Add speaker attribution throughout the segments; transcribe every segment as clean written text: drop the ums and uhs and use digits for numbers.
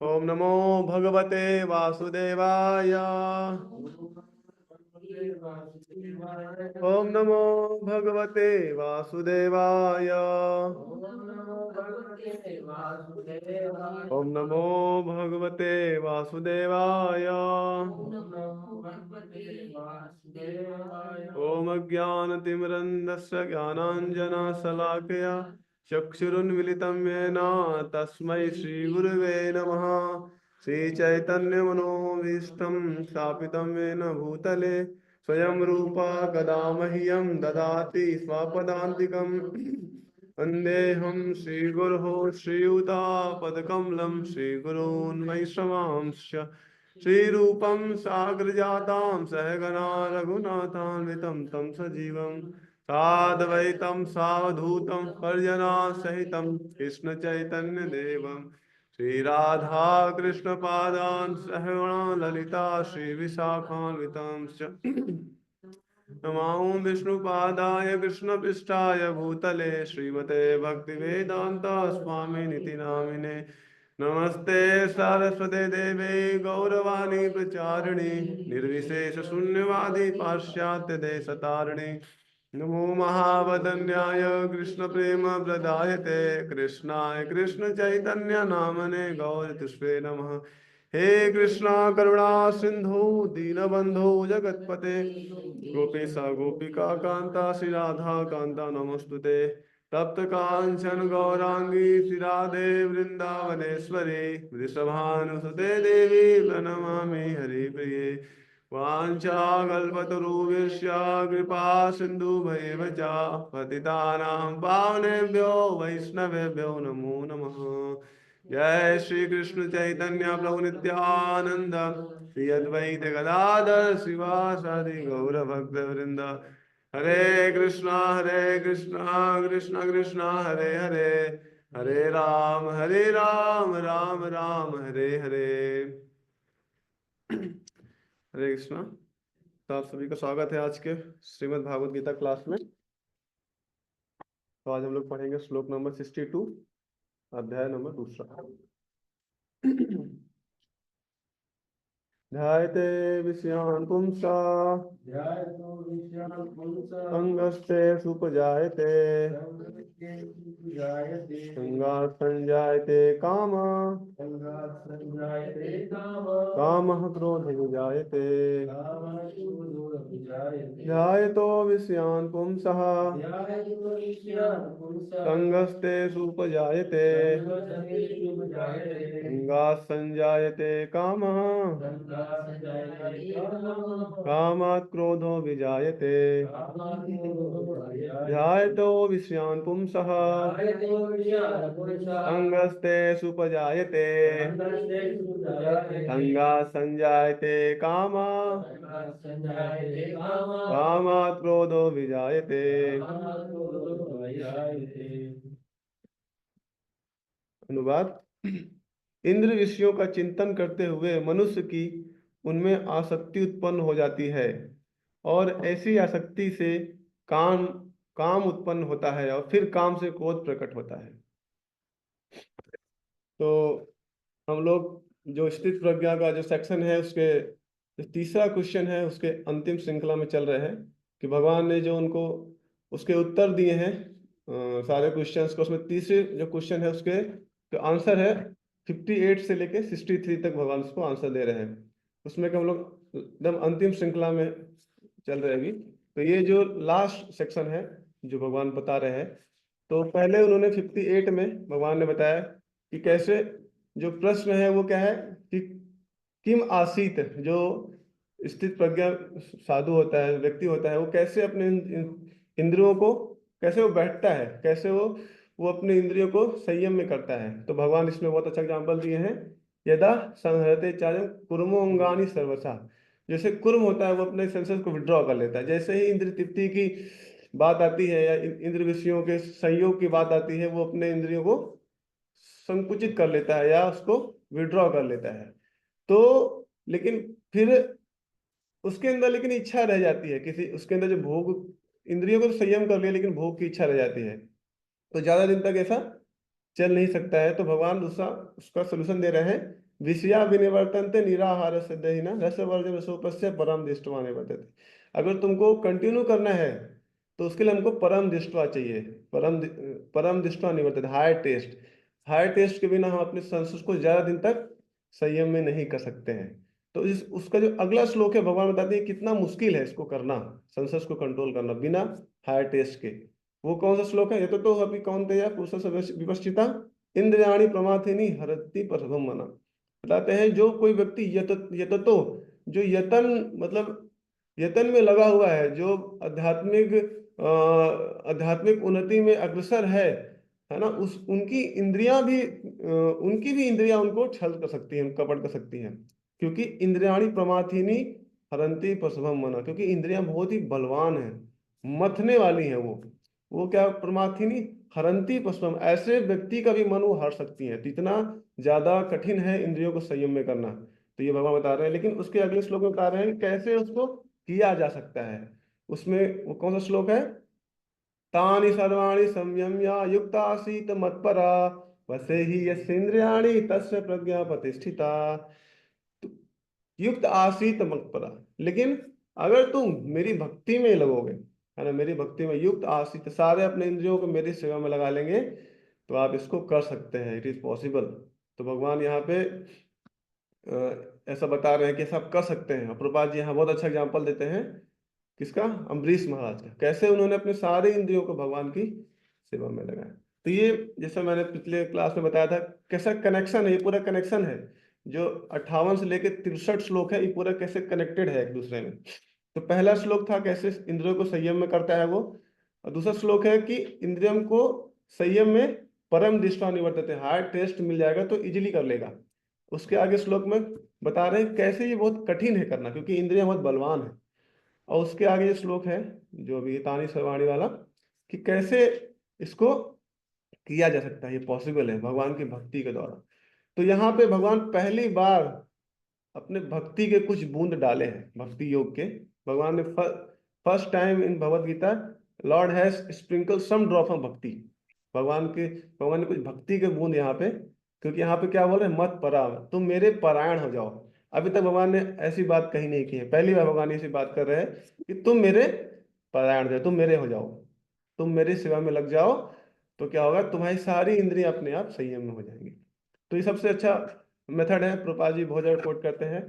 Speaker 1: ओम नमो भगवते वासुदेवाय। ओम नमो भगवते वासुदेवाय। ओम नमो भगवते वासुदेवाय। ओम अज्ञानतिमिरन्धस्य ज्ञानाञ्जनशलाकया चक्षुरुन्मिलितं येन तस्मै श्रीगुरुवे नमः। श्रीचैतन्यमनोभीष्टं स्थापितं येन भूतले स्वयं रूपा कदा मह्यं ददाति स्वपदान्तिकम्। वन्देऽहं श्रीगुरोः श्रीयुतापदकमलं श्रीगुरून् वैष्णवांश्च श्रीरूपं साग्रजातां सहगना रघुनाथान्वितं तं सजीवं साद्वैतं सावधूतं परिजनसहितं कृष्णचैतन्यदेवं श्रीराधा कृष्णपादान् सहगणा ललिता श्रीविशाखान्वितांश्च नमामि विष्णुपादाय कृष्णपृष्ठाय भूतले श्रीमते भक्तिवेदान्ता स्वामिनिति नामिने। नमस्ते सरस्वते देवे गौरवाणी प्रचारिणे निर्विशेष शून्यवादी पाश्चात्य देशतारिणे। नमो महावदन्याय कृष्ण प्रेम प्रदायते कृष्णाय कृष्ण चैतन्य नामने गौरतुष्वे नमः। हे कृष्णा करुणा सिंधु दीनबंधु जगतपते गोपेश गोपिका कांता श्री राधा कांता नमस्तुते। तप्त कांचन गौरांगी श्री राधे वृंदावनेश्वरी वृषभानुसुते देवी प्रणमामि हरिप्रिये। वाञ्छाकल्पतरुभ्यश्च कृपा सिन्धुभ्येव च पतितानां पावनेभ्यो वैष्णवेभ्यो नमो नमः। जय श्री कृष्ण चैतन्य प्रभु नित्यानंद श्री अद्वैत गदाधर शिवासादि गौर भक्त वृंद। हरे कृष्णा कृष्णा कृष्णा हरे हरे हरे राम राम राम हरे हरे। हरे कृष्णा। तो आप सभी का स्वागत है आज के श्रीमद् भागवत गीता क्लास में। तो आज हम लोग पढ़ेंगे श्लोक नंबर 62, अध्याय नंबर 2। ध्यायते विषयान् पुंसा अंगस्ते सुपजायते संगात् संजायते कामः क्रोधो जायते। ध्यायतो विषयान् पुंसः संगस्ते सुपजायते संगात् संजायते कामः कामात् क्रोधो विजायते। ध्यायतो विषयान् पुंसः संगस्ते सुपजायते संगात् संजायते कामात् क्रोधो विजायते। अनुवाद। इंद्र विषयों का चिंतन करते हुए मनुष्य की उनमें आसक्ति उत्पन्न हो जाती है और ऐसी आसक्ति से काम काम उत्पन्न होता है और फिर काम से क्रोध प्रकट होता है। तो हम लोग जो स्थित प्रज्ञा का जो सेक्शन है उसके जो तीसरा क्वेश्चन है उसके अंतिम श्रृंखला में चल रहे हैं कि भगवान ने जो उनको उसके उत्तर दिए हैं सारे क्वेश्चंस को। उसमें तीसरे जो क्वेश्चन है उसके जो आंसर है 58 से लेके 63 तक भगवान उसको आंसर दे रहे हैं। उसमें कि हम लोग एकदम अंतिम श्रृंखला में चल रहे अभी। तो ये जो लास्ट सेक्शन है जो भगवान बता रहे हैं, तो पहले उन्होंने 58 में भगवान ने बताया कि कैसे जो प्रश्न है वो क्या है कि किम आसीत, जो स्थित प्रज्ञा साधु होता है, व्यक्ति होता है, वो कैसे अपने इंद्रियों को कैसे वो बैठता है, कैसे वो अपने इंद्रियों को संयम में करता है। तो भगवान इसमें बहुत अच्छा एग्जाम्पल दिए हैं। यदा संहरते चार्य कुर्मो अंगानि सर्वसा, जैसे कुर्म होता है वो अपने सेंसेस को विड्रॉ कर लेता है। जैसे ही इंद्र तृप्ति की बात आती है या इंद्र विषयों के संयोग की बात आती है, वो अपने इंद्रियों को संकुचित कर लेता है या उसको विड्रॉ कर लेता है। तो लेकिन फिर उसके अंदर लेकिन इच्छा रह जाती है, किसी उसके अंदर जो भोग, इंद्रियों को तो संयम कर लिया लेकिन भोग की इच्छा रह जाती है, तो ज्यादा दिन तक ऐसा चल नहीं सकता है। तो भगवान दूसरा उसका सोल्यूशन दे रहे हैं विषया विनिवर्तन्ते निराहार सिद्धहिना रसवर्जन रसोपस्य परम दृष्टवा निवर्तते। अगर तुमको कंटिन्यू करना है तो उसके लिए हमको परम दृष्टवा चाहिए। परम दृष्टवा निवर्तते, हायर टेस्ट। हायर टेस्ट के बिना हम अपने संस्कृत को ज्यादा दिन तक संयम में नहीं कर सकते हैं। तो इस उसका जो अगला श्लोक है, भगवान बताते हैं कितना मुश्किल है इसको करना, संस्कृत को कंट्रोल करना बिना हायर टेस्ट के। वो कौन सा श्लोक है? ये तो अभी कौन्तेय पुरुष विपश्चिता इंद्रियाणि प्रमाथिनी हरति प्रसभम मना। बताते हैं जो कोई व्यक्ति यततो, जो यतन मतलब यतन में लगा हुआ है, जो आध्यात्मिक उन्नति में अग्रसर है ना, उस उनकी भी इंद्रियां उनको छल कर सकती हैं, कपट कर सकती हैं। क्योंकि इंद्रियाणी प्रमाथिनी हरंती प्रसभम मना, क्योंकि इंद्रियां बहुत ही बलवान हैं, मथने वाली हैं। वो क्या प्रमाथिनी हरंती प्रसभम, ऐसे व्यक्ति का भी मन वो हर सकती है। तो इतना ज्यादा कठिन है इंद्रियों को संयम में करना। तो ये भगवान बता रहे हैं, लेकिन उसके अगले श्लोक में बता रहे हैं कि कैसे उसको किया जा सकता है। उसमें वो कौन सा श्लोक है? तानि सर्वाणि संयम्य युक्त आसीत मत्परा वसे ही यस्येन्द्रियाणि तस्य प्रज्ञा प्रतिष्ठिता। तो युक्त आसीत मत्परा, लेकिन अगर तुम मेरी भक्ति में लगोगे, है ना, मेरी भक्ति में युक्त आसीत, सारे अपने इंद्रियों को मेरी सेवा में लगा लेंगे, तो आप इसको कर सकते हैं, इट इज पॉसिबल। तो भगवान यहाँ पे ऐसा बता रहे हैं कि ऐसा आप कर सकते हैं। और प्रभुपाद जी यहाँ बहुत अच्छा एग्जाम्पल देते हैं, किसका? अम्बरीश महाराज का, कैसे उन्होंने अपने सारे इंद्रियों को भगवान की सेवा में लगाया। तो ये जैसा मैंने पिछले क्लास में बताया था, कैसा कनेक्शन है, ये पूरा कनेक्शन है। जो 58 से लेकर 63 श्लोक है, ये पूरा कैसे कनेक्टेड है एक दूसरे में। तो पहला श्लोक था कैसे इंद्रियों को संयम में करता है वो, और दूसरा श्लोक है कि इंद्रियम को संयम में परम दृष्टा निवर्तते, हार्ड टेस्ट मिल जाएगा तो इजीली कर लेगा। उसके आगे श्लोक में बता रहे हैं कैसे ये बहुत कठिन है करना, क्योंकि इंद्रियां बहुत बलवान है। और उसके आगे जो श्लोक है, जो अभी तानी सर्वाणी वाला, कि कैसे इसको किया जा सकता है, ये पॉसिबल है भगवान की भक्ति के द्वारा। तो यहाँ पे भगवान पहली बार अपने भक्ति के कुछ बूंद डाले हैं, भक्ति योग के। भगवान ने first time in Bhagavad Gita lord has sprinkle some drop of bhakti. भगवान ने कुछ भक्ति के बूंद यहाँ पे, क्योंकि यहाँ पे क्या बोल रहे हैं? मत परा, तुम मेरे परायण हो जाओ। अभी तक भगवान ने ऐसी बात कहीं नहीं की है, पहली बार भगवान ऐसी बात कर रहे हैं कि तुम मेरे परायण हो जाओ, तुम मेरे हो जाओ, तुम मेरी सेवा में लग जाओ। तो क्या होगा? तुम्हारी सारी इंद्रियां अपने आप संयम में हो जाएंगी। तो ये सबसे अच्छा मेथड है। प्रभुपाद जी बहुत ज्यादा कोट करते हैं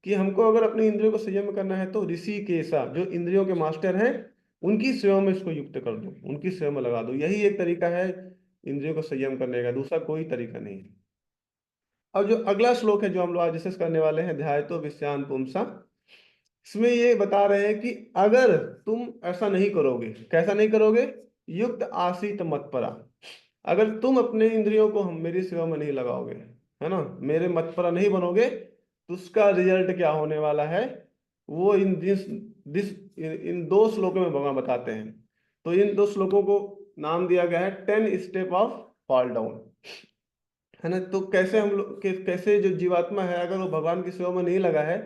Speaker 1: कि हमको अगर अपनी इंद्रियों को संयम में करना है तो ऋषिकेशा, जो इंद्रियों के मास्टर हैं, उनकी सेवा में इसको युक्त कर दो, उनकी सेवा में लगा दो। यही एक तरीका है इंद्रियों को संयम करने का, दूसरा कोई तरीका नहीं है। अब जो अगला श्लोक है जो हम लोग आज डिस्कस करने वाले हैं, ध्यायतो विषयान पुंसा, इसमें ये बता रहे हैं कि अगर तुम ऐसा नहीं करोगे, कैसा नहीं करोगे? युक्त आसीत मत्परा, अगर तुम अपने इंद्रियों को हम मेरी सेवा में नहीं लगाओगे, है ना, मेरे मत्परा नहीं बनोगे, तो उसका रिजल्ट क्या होने वाला है? वो इन दो श्लोकों में भगवान बताते हैं। तो इन दो श्लोकों को नाम दिया गया है 10 स्टेप ऑफ फॉल डाउन, है ना। तो कैसे हम लोग कैसे जो जीवात्मा है, अगर वो भगवान की सेवा में नहीं लगा है,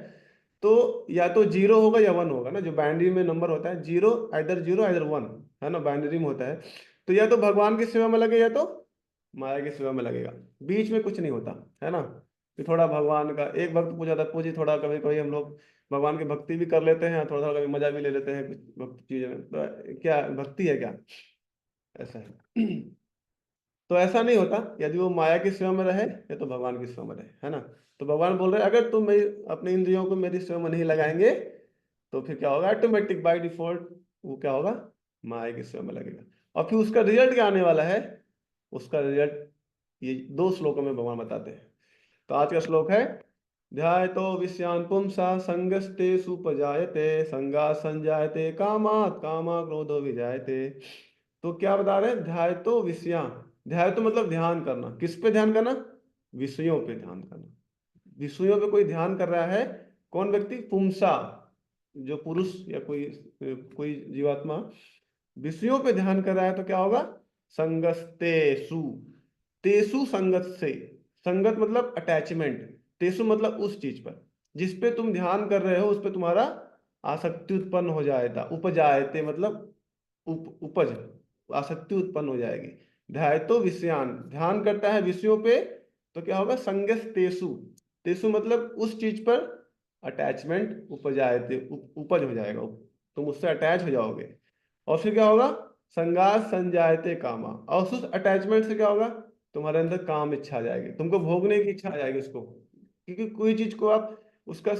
Speaker 1: तो या तो जीरो होगा या वन होगा ना, जो बाइनरी में नंबर होता है, जीरो आइदर वन, है ना, बाइनरी में होता है। तो या तो भगवान की सेवा में लगे या तो माया की सेवा में लगेगा, बीच में कुछ नहीं होता, है ना। कि थोड़ा भगवान का एक भक्त पूजा था पूजी, थोड़ा कभी कभी हम लोग भगवान की भक्ति भी कर लेते हैं, थोड़ा थोड़ा कभी मजा भी ले लेते हैं कुछ भक्ति चीजों में, तो क्या भक्ति है क्या? ऐसा है। तो ऐसा नहीं होता, यदि वो माया की सेवा में रहे या तो भगवान की सेवा में रहे, है ना। तो भगवान बोल रहे हैं अगर तुम मेरी अपने इंद्रियों को मेरी सेवा में नहीं लगाएंगे, तो फिर क्या होगा? ऑटोमेटिक बाय डिफॉल्ट वो क्या होगा? माया की सेवा में लगेगा। और फिर उसका रिजल्ट क्या आने वाला है? उसका रिजल्ट ये दो श्लोकों में भगवान बताते हैं। तो आज का श्लोक है, ध्यायतो विषयान पुंसा संगस्ते सुपजायते संगा संजायते कामात कामा क्रोधो विजायते। तो क्या बता रहे हैं? ध्यायतो विषया, ध्याय तो मतलब ध्यान करना, किस पे ध्यान करना? विषयों पे ध्यान करना। विषयों पे कोई ध्यान कर रहा है, कौन व्यक्ति? पुंसा, जो पुरुष या कोई कोई जीवात्मा विषयों पे ध्यान कर रहा है, तो क्या होगा? संगस्तेसु, तेसु संगत से, संगत मतलब अटैचमेंट, तेसु मतलब उस चीज पर जिस पे तुम ध्यान कर रहे हो, उस पे तुम्हारा आसक्ति उत्पन्न हो जाएगा। उपजायते मतलब उपज, आसक्ति उत्पन्न हो जाएगी। ध्यायतो विषयान, ध्यान करता है विषयों पे, तो क्या होगा? संगस्तेसु, तेसु मतलब उस चीज पर अटैचमेंट उपजायते, उपज हो जाएगा, तुम उससे अटैच हो जाओगे। और फिर क्या होगा, संगात संजायते कामा, और उस अटैचमेंट से क्या होगा, तुम्हारे अंदर काम इच्छा आ जाएगी, तुमको भोगने की इच्छा आ जाएगी उसको। क्योंकि कोई चीज को आप उसका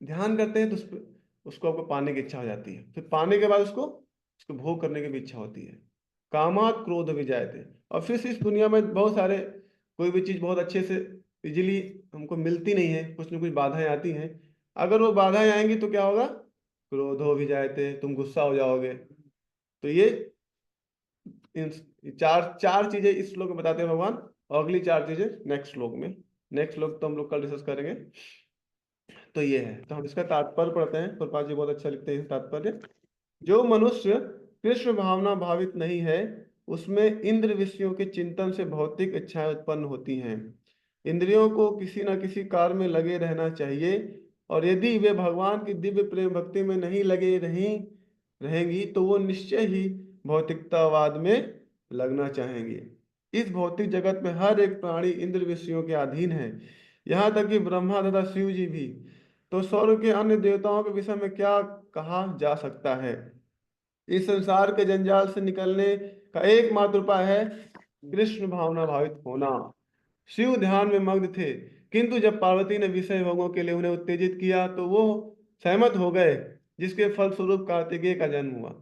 Speaker 1: ध्यान करते हैं तो उसको आपको पाने की इच्छा हो जाती है, फिर पाने के बाद उसको उसको भोग करने की भी इच्छा होती है। कामात क्रोध विजायते। और फिर इस दुनिया में बहुत सारे, कोई भी चीज बहुत अच्छे से इजीली हमको मिलती नहीं है, कुछ ना कुछ बाधाएं आती हैं। अगर वो बाधाएं आएंगी तो क्या होगा, क्रोधो विजायते, तुम गुस्सा हो जाओगे। तो ये इन चार चार चीजें इस श्लोक में बताते हैं भगवान, और अगली चार चीजें नेक्स्ट श्लोक में। नेक्स्ट श्लोक तो हम लोग कल डिस्कस करेंगे। तो ये है, तो हम इसका तात्पर्य पढ़ते हैं, प्रभुपाद जी बहुत अच्छा लिखते हैं तात्पर्य। जो मनुष्य कृष्ण भावना भावित नहीं है, उसमें इंद्र विषयों के चिंतन से भौतिक इच्छाएं उत्पन्न होती हैं। इंद्रियों को किसी न किसी कार्य में लगे रहना चाहिए, और यदि वे भगवान की दिव्य प्रेम भक्ति में नहीं लगे रहेंगी तो वो निश्चय ही भौतिकतावाद में लगना चाहेंगे। इस भौतिक जगत में हर एक प्राणी इंद्र विषयों के अधीन है, यहाँ तक कि ब्रह्मा तथा शिव जी भी। तो स्वर्ग के अन्य देवताओं के विषय में क्या कहा जा सकता है। इस संसार के जंजाल से निकलने का एकमात्र उपाय है कृष्ण भावना भावित होना। शिव ध्यान में मग्न थे, किंतु जब पार्वती ने विषय भोगों के लिए उन्हें उत्तेजित किया तो वो सहमत हो गए, जिसके फलस्वरूप कार्तिकेय का जन्म हुआ।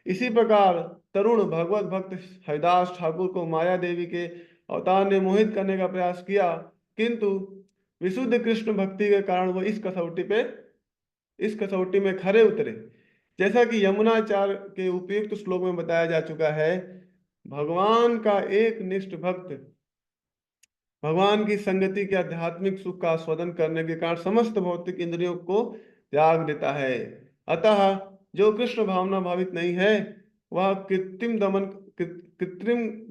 Speaker 1: इसी प्रकार तरुण भगवत भक्त हरिदास ठाकुर को माया देवी के अवतार ने मोहित करने का प्रयास किया, किंतु विशुद्ध कृष्ण भक्ति के कारण वो इस कसौटी में खरे उतरे। जैसा कि यमुनाचार्य के उपयुक्त श्लोक में बताया जा चुका है, भगवान का एक निष्ठ भक्त भगवान की संगति के आध्यात्मिक सुख का आस्वादन करने के कारण समस्त भौतिक इंद्रियों को त्याग देता है। अतः जो कृष्ण भावना भावित नहीं है, वह कृत्रिम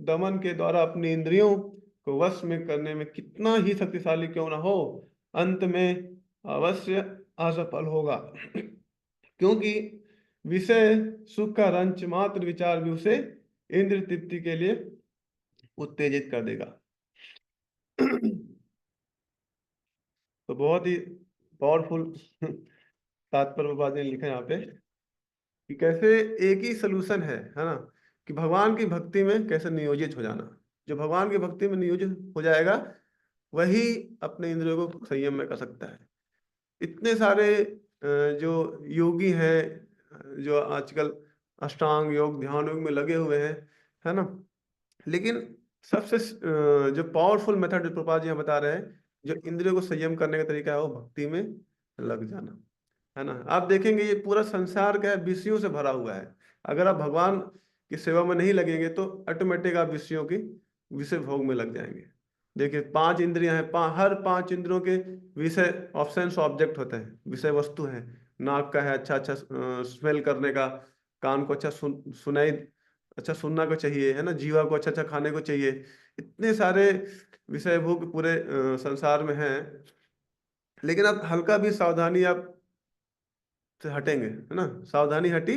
Speaker 1: दमन के द्वारा अपनी इंद्रियों को वश में करने में कितना ही शक्तिशाली क्यों न हो, अंत में अवश्य असफल होगा। क्योंकि विषय सुख का रंच मात्र विचार भी उसे इंद्र तृप्ति के लिए उत्तेजित कर देगा। तो बहुत ही पावरफुल तात्पर्य बाद ने लिखा है यहाँ पे, कि कैसे एक ही सोल्यूशन है ना, कि भगवान की भक्ति में कैसे नियोजित हो जाना। जो भगवान की भक्ति में नियोजित हो जाएगा वही अपने इंद्रियों को संयम में कर सकता है। इतने सारे जो योगी हैं जो आजकल अष्टांग योग ध्यान योग में लगे हुए हैं, है ना, लेकिन सबसे जो पावरफुल मेथड जो प्रभुपाद जी यहाँ बता रहे हैं, जो इंद्रियों को संयम करने का तरीका है, वो भक्ति में लग जाना, है ना। आप देखेंगे ये पूरा संसार क्या है, विषयों से भरा हुआ है। अगर आप भगवान की सेवा में नहीं लगेंगे तो ऑटोमेटिक आप विषयों की विषय भोग में लग जाएंगे। देखिए 5 इंद्रियां हैं, हर 5 इंद्रियों के विषय ऑप्शंस ऑब्जेक्ट होते हैं, विषय वस्तु है। नाक का है अच्छा अच्छा स्मेल करने का, कान को अच्छा सुनाई अच्छा सुनना को चाहिए, है ना, जीवा को अच्छा अच्छा खाने को चाहिए। इतने सारे विषय भोग पूरे संसार में हैं, लेकिन आप हल्का भी सावधानी आप से हटेंगे, है ना, सावधानी हटी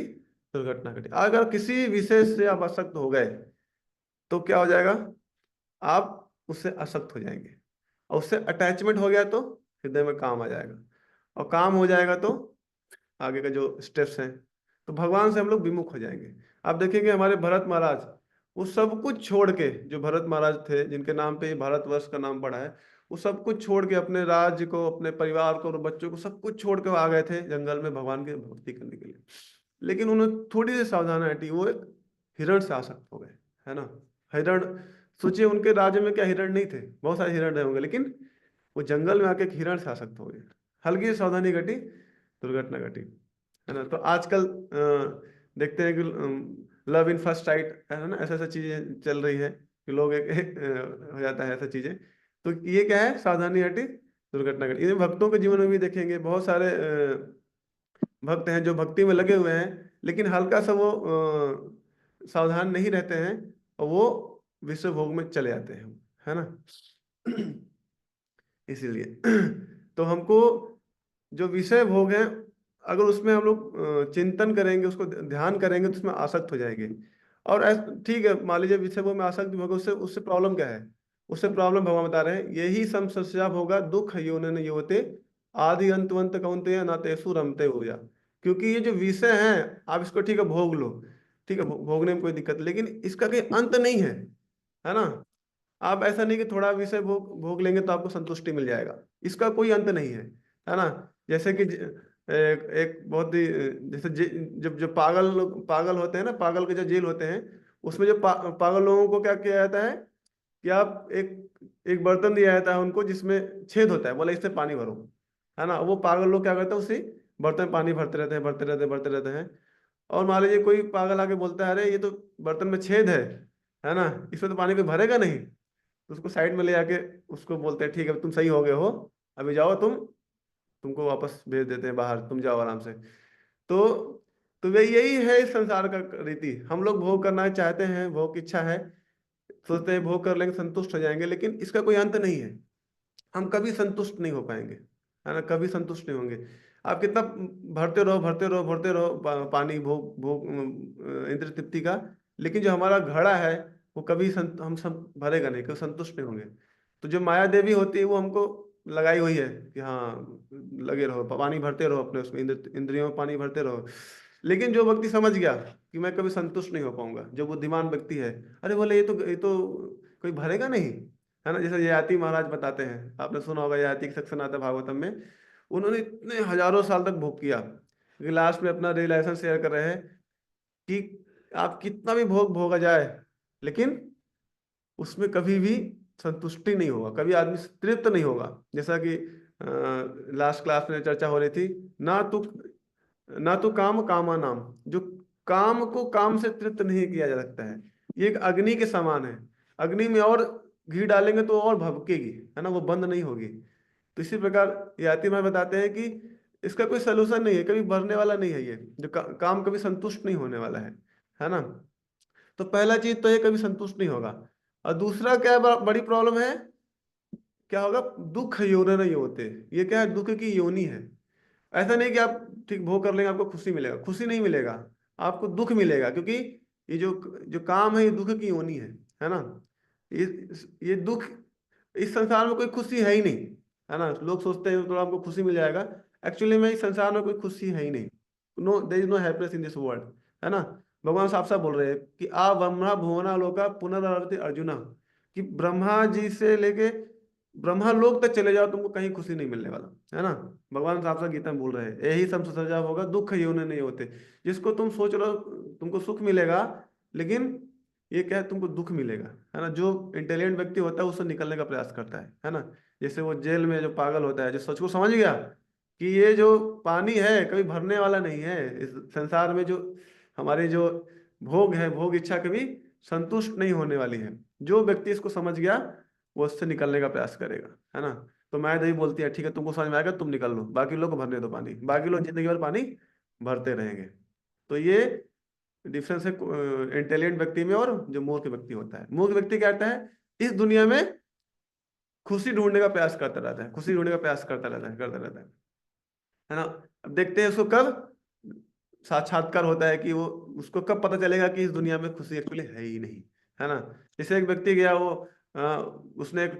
Speaker 1: दुर्घटना घटी। अगर किसी विषय से आप आसक्त हो गए तो क्या हो जाएगा, आप उससे आसक्त हो जाएंगे, और उससे अटैचमेंट हो गया तो हृदय में काम आ जाएगा, और काम हो जाएगा तो आगे का जो स्टेप्स हैं, तो भगवान से हम लोग विमुख हो जाएंगे। आप देखेंगे हमारे भरत महाराज, वो सब कुछ छोड़ के, जो भरत महाराज थे जिनके नाम पे भारतवर्ष का नाम पड़ा है, वो सब कुछ छोड़ के अपने राज्य को, अपने परिवार को और बच्चों को सब कुछ छोड़ के वो आ गए थे जंगल में भगवान की भक्ति करने के लिए। लेकिन उन्हें थोड़ी सी सावधानी हटी, वो एक हिरण से आसक्त हो गए, है ना। हिरण, सोचिए उनके राज्य में क्या हिरण नहीं थे, बहुत सारे हिरण रहे होंगे, लेकिन वो जंगल में आके एक हिरण से आसक्त हो गए। हल्की सी सावधानी घटी, दुर्घटना घटी, है ना। तो आजकल देखते हैं कि लव इन फर्स्ट साइट, है ना, ऐसा ऐसा चीजें चल रही है कि लोग एक हो जाता है ऐसा चीजें। तो ये क्या है, सावधानी हटी दुर्घटना घटी। इन भक्तों के जीवन में भी देखेंगे बहुत सारे भक्त हैं जो भक्ति में लगे हुए हैं, लेकिन हल्का सा वो सावधान नहीं रहते हैं, और वो विश्व भोग में चले जाते हैं, है ना। इसीलिए तो हमको जो विषय भोग है, अगर उसमें हम लोग चिंतन करेंगे, उसको ध्यान करेंगे, तो उसमें आसक्त हो जाएंगे। और ठीक है, मान लीजिए विषय भोग में आसक्त भी होगा, उससे उससे प्रॉब्लम क्या है, उससे प्रॉब्लम भगवान बता रहे हैं, यही समस्या होगा दुख योनिन युवते आदि अंतवंत कौन्तेय न तेषु रमते हो जा। क्योंकि ये जो विषय हैं आप इसको ठीक है भोग लो, ठीक है भोगने में कोई दिक्कत नहीं, लेकिन इसका कोई अंत नहीं है ना। आप ऐसा नहीं कि थोड़ा विषय भोग भोग लेंगे तो आपको संतुष्टि मिल जाएगा, इसका कोई अंत नहीं है ना। जैसे कि एक बहुत ही जैसे जब जब पागल लोग पागल होते हैं ना, पागल के जो जेल होते हैं उसमें जो पागल लोगों को क्या किया जाता है कि आप एक एक बर्तन दिया जाता है उनको जिसमें छेद होता है, बोला इससे पानी भरो, है ना। वो पागल लोग क्या करते हैं, उसी बर्तन में पानी भरते रहते हैं, भरते रहते हैं, भरते रहते हैं। और मान लीजिए कोई पागल आके बोलता है अरे ये तो बर्तन में छेद है ना, इसमें तो पानी कोई भरेगा नहीं, तो उसको साइड में ले जाके उसको बोलते हैं ठीक है तुम सही हो गए हो, अभी जाओ तुमको वापस भेज देते हैं बाहर, तुम जाओ आराम से। तो तो वे यही है इस संसार का रीति। हम लोग भोग करना चाहते हैं, भोग की इच्छा है, सोचते हैं भोग कर लेंगे संतुष्ट हो जाएंगे, लेकिन इसका कोई अंत नहीं है। हम कभी संतुष्ट नहीं हो पाएंगे, है ना, कभी संतुष्ट नहीं होंगे। आप कितना भरते रहो भरते रहो भरते रहो पानी भोग भोग इंद्र तृप्ति का, लेकिन जो हमारा घड़ा है वो कभी हम सब भरेगा नहीं, कभी संतुष्ट नहीं होंगे। तो जो माया देवी होती है वो हमको लगाई हुई है कि हाँ लगे रहो पानी भरते रहो अपने उसमें, इंद्रियों में पानी भरते रहो। लेकिन जो व्यक्ति समझ गया कि मैं कभी संतुष्ट नहीं हो पाऊंगा, जो बुद्धिमान व्यक्ति है, अरे बोले ये तो कोई भरेगा नहीं, है ना। जैसे ययाति महाराज बताते हैं, आपने सुना होगा ययाति का सेक्शन आता है भागवतम में, उन्होंने इतने हजारों साल तक भोग किया, लेकिन लास्ट में अपना रियलाइजेशन शेयर कर रहे हैं कि आप कितना भी भोग भोगा जाए, लेकिन उसमें कभी भी संतुष्टि नहीं होगा, कभी आदमी तृप्त नहीं होगा। जैसा कि लास्ट क्लास में चर्चा हो रही थी, ना तो काम कामा नाम, जो काम को काम से तृप्त नहीं किया जा सकता है। ये एक अग्नि के समान है, अग्नि में और घी डालेंगे तो और भभकेगी, है ना, वो बंद नहीं होगी। तो इसी प्रकार याति में बताते हैं कि इसका कोई सलूशन नहीं है, कभी भरने वाला नहीं है ये जो काम कभी संतुष्ट नहीं होने वाला है ना। तो पहला चीज तो ये कभी संतुष्ट नहीं होगा। और दूसरा क्या बड़ी प्रॉब्लम है, क्या होगा, दुख योनि नहीं होते। ये क्या है, दुख की योनि है। ऐसा नहीं कि आप ठीक भोग कर लेंगे आपको खुशी मिलेगा, खुशी नहीं मिलेगा, आपको दुख मिलेगा, क्योंकि ये जो जो काम है ये दुख की योनि है ना। ये ये दुख, इस संसार में कोई खुशी है ही नहीं, है ना। लोग सोचते हैं थोड़ा हमको खुशी मिल जाएगा, एक्चुअली में इस संसार में कोई खुशी है ही नहीं। No, there is no happiness in this world, है ना। भगवान साफ साफ बोल रहे हैं कि आ ब्रह्मा भुवना लोका पुनरावर्ति अर्जुना, कि ब्रह्मा जी से लेके ब्रह्मा लोक तक चले जाओ तुमको कहीं खुशी नहीं मिलने वाला, है ना। भगवान साफ साफ गीता में बोल रहे हैं यही सब सजा होगा दुख योनि नहीं होते। जिसको तुम सोच रहे हो तुमको सुख मिलेगा, लेकिन ये क्या है, तुमको दुख मिलेगा, है ना। जो इंटेलिजेंट व्यक्ति होता है उससे निकलने का प्रयास करता है ना। जैसे वो जेल में जो पागल होता है, जो सच को समझ गया कि ये जो पानी है कभी भरने वाला नहीं है, इस संसार में जो हमारे जो भोग है, भोग इच्छा कभी संतुष्ट नहीं होने वाली है। जो व्यक्ति इसको समझ गया वो उससे निकलने का प्रयास करेगा, है ना। तो माया देवी बोलती है ठीक है तुमको समझ में आएगा तुम निकल लो, बाकी लोग को भरने दो पानी, बाकी लोग जिंदगी भर पानी भरते रहेंगे। तो ये डिफरेंस है इंटेलिजेंट व्यक्ति में और जो मूर्ख व्यक्ति होता है। मूर्ख व्यक्ति क्या करता है, इस दुनिया में खुशी ढूंढने का प्रयास करता रहता है, खुशी ढूंढने का प्रयास करता रहता है ना। अब देखते हैं उसको कब साक्षात्कार होता है, कि वो उसको कब पता चलेगा कि इस दुनिया में खुशी एक्चुअली है ही नहीं, है ना। जैसे एक व्यक्ति गया, वो उसने एक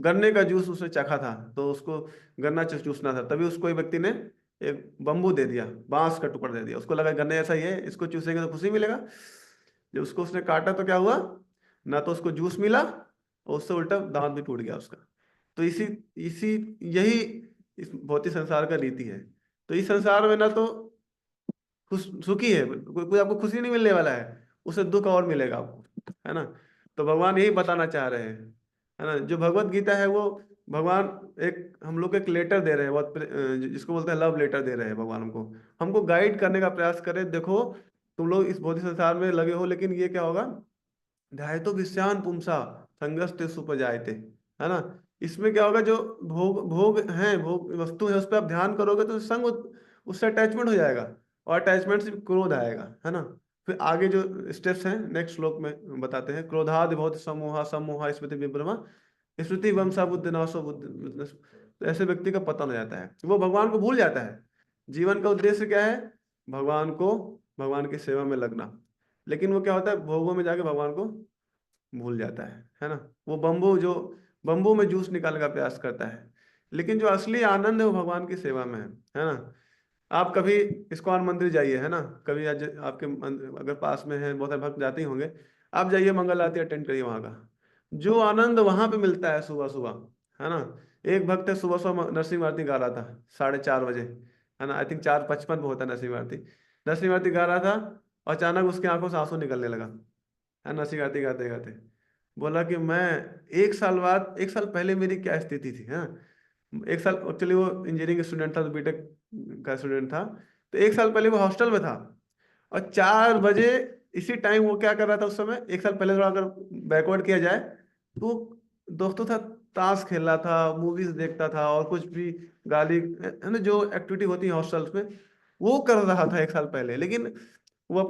Speaker 1: गन्ने का जूस उसने चखा था, तो उसको गन्ना चूसना था, तभी उसको एक व्यक्ति ने एक बम्बू दे दिया, बांस का टुकड़ा दे दिया। उसको लगा गन्ने ऐसा ही है, इसको चूसेंगे तो खुशी मिलेगा। जब उसको उसने काटा तो क्या हुआ, ना तो उसको जूस मिला और उससे उल्टा दांत भी टूट गया उसका। तो इसी इसी यही इस भौतिक संसार का रीति है। तो इस संसार में ना तो सुखी है, कोई आपको खुशी नहीं मिलने वाला है, उसे दुख और मिलेगा आपको, है ना। तो भगवान यही बताना चाह रहे हैं, है ना। जो भगवत गीता है वो भगवान एक हम लोग को एक लेटर दे रहे हैं, बहुत जिसको बोलते हैं लव लेटर दे रहे हैं भगवान हमको गाइड करने का प्रयास करें। देखो तुम लोग इस भौतिक संसार में लगे हो, लेकिन ये क्या होगा, ध्यायतो विषयान पुंसा संगस्ते सुपजायते, है ना। इसमें क्या होगा, जो भोग भोग है, भोग वस्तु है, उस पर आप ध्यान करोगे तो संग उससे अटैचमेंट हो जाएगा, और अटैचमेंट से क्रोध आएगा, है ना। फिर आगे जो स्टेप्स हैं नेक्स्ट श्लोक में बताते हैं, क्रोधादि बहुत समोहा समोहा स्मृति विभ्रमा स्मृति वंशा बुद्धि नाशो बुद्धि। तो ऐसे व्यक्ति का पतन हो जाता है, वो भगवान को भूल जाता है। जीवन का उद्देश्य क्या है, भगवान को, भगवान की सेवा में लगना। लेकिन वो क्या होता है, भोगों में जाके भगवान को भूल जाता है ना। वो बम्बू में जूस निकालने का प्रयास करता है, लेकिन जो असली आनंद है वो भगवान की सेवा में है ना। आप कभी इस्कॉन मंदिर जाइए, है ना, कभी आज आपके अगर पास में है, बहुत सारे भक्त जाते ही होंगे, आप जाइए मंगल आरती अटेंड करिए। वहाँ का जो आनंद वहां पे मिलता है सुबह सुबह, है ना। एक भक्त है, सुबह सुबह नरसिंह आरती गा रहा था 4:30 बजे, है ना, आई थिंक 4:55 में होता है नरसिंह आरती। नरसिंह आरती गा रहा था, और अचानक उसकी आंखों से आंसू निकलने लगा, है नरसिंह आरती गाते गाते। बोला कि मैं 1 साल बाद, 1 साल पहले मेरी क्या स्थिति थी, है। 1 साल एक्चुअली वो इंजीनियरिंग स्टूडेंट था, तो बीटेक का स्टूडेंट था। तो 1 साल पहले वो हॉस्टल में था, और 4 बजे इसी टाइम वो क्या कर रहा था उस समय, 1 साल पहले थोड़ा अगर बैकवर्ड किया जाए तो दोस्तों था, ताश खेल रहा था, मूवीज देखता था, और कुछ भी गाली, है ना, जो एक्टिविटी होती है हॉस्टल्स में, वो कर रहा था 1 साल पहले। लेकिन वो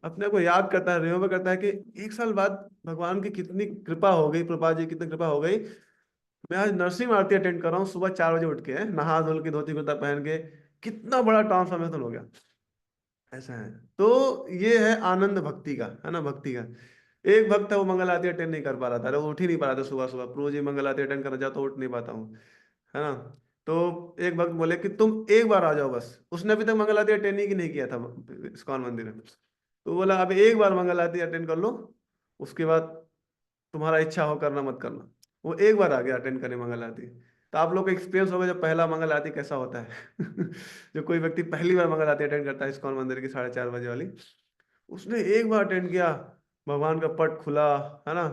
Speaker 1: अपने को याद करता है, रिमेम्बर करता है कि 1 साल बाद भगवान की कितनी कृपा हो गई, प्रभा जी की कितनी कृपा हो गई। मैं आज नरसिंह आरती अटेंड कर रहा हूँ सुबह 4 बजे उठ के, नहा धुल के धोती कुर्ता पहन के, कितना बड़ा ट्रांसफॉर्मेशन हो गया। ऐसा है। तो ये है आनंद भक्ति का, है ना, भक्ति का। एक भक्त है, वो मंगल आरती अटेंड नहीं कर पा रहा था, अरे वो उठ ही नहीं पा रहा था सुबह सुबह, रोज ही मंगल आरती अटेंड करना चाहता तो उठ नहीं पाता हूँ, है ना। तो एक भक्त बोले कि तुम एक बार आ जाओ बस। उसने अभी तक मंगल आरती अटेंड ही नहीं किया था इस्कॉन मंदिर में। तो बोला अब एक बार मंगल आरती अटेंड कर लो, उसके बाद तुम्हारा इच्छा हो करना मत करना। वो एक बार आ गया अटेंड करने मंगल आरती। तो आप लोग को एक्सपीरियंस होगा जब पहला मंगल आरती कैसा होता है। जो कोई व्यक्ति पहली बार मंगल आरती अटेंड करता है इस्कॉन मंदिर की 4:30 बजे वाली, उसने एक बार अटेंड किया, भगवान का पट खुला, है ना,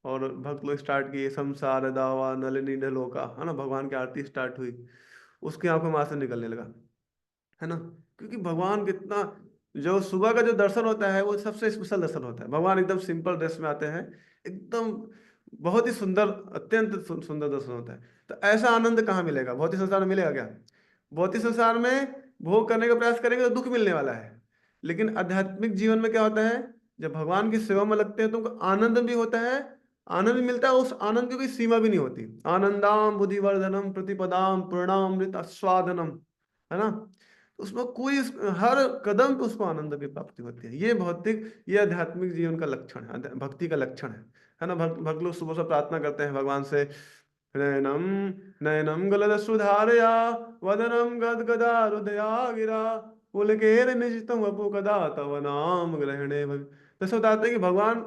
Speaker 1: और भक्त लोग स्टार्ट किए, संसार दावा नलिनी ढलोका, है ना, भगवान की आरती स्टार्ट हुई, उसकी आंखों में आंसू निकलने लगा, है ना। क्योंकि भगवान कितना, जो सुबह का जो दर्शन होता है वो सबसे स्पेशल दर्शन होता है। भगवान एकदम सिंपल ड्रेस में आते हैं, एकदम बहुत ही सुंदर, अत्यंत सुंदर दर्शन होता है। तो ऐसा आनंद कहाँ मिलेगा, भौतिक संसार में मिलेगा क्या? भौतिक संसार में भोग करने का प्रयास करेंगे तो दुख मिलने वाला है। लेकिन आध्यात्मिक जीवन में क्या होता है, जब भगवान की सेवा में लगते हैं तो उनको आनंद भी होता है, आनंद भी मिलता है, उस आनंद की कोई सीमा भी नहीं होती। आनंदाम बुद्धिवर्धनम प्रतिपदाम पूर्णामृत आस्वादनम, है ना। तो उसमें कोई हर कदम पे उसको आनंद की प्राप्ति होती है। ये भौतिक, ये आध्यात्मिक जीवन का लक्षण है, भक्ति का लक्षण है ना। भक्त लोग सुबह से प्रार्थना करते हैं भगवान से, नयनम नयनम गलदश्रुधारया वदनम गदगदा हृदया गिरा पुलकेर निजितम वपु कदा तव नाम ग्रहणे भग। तो बताते हैं कि भगवान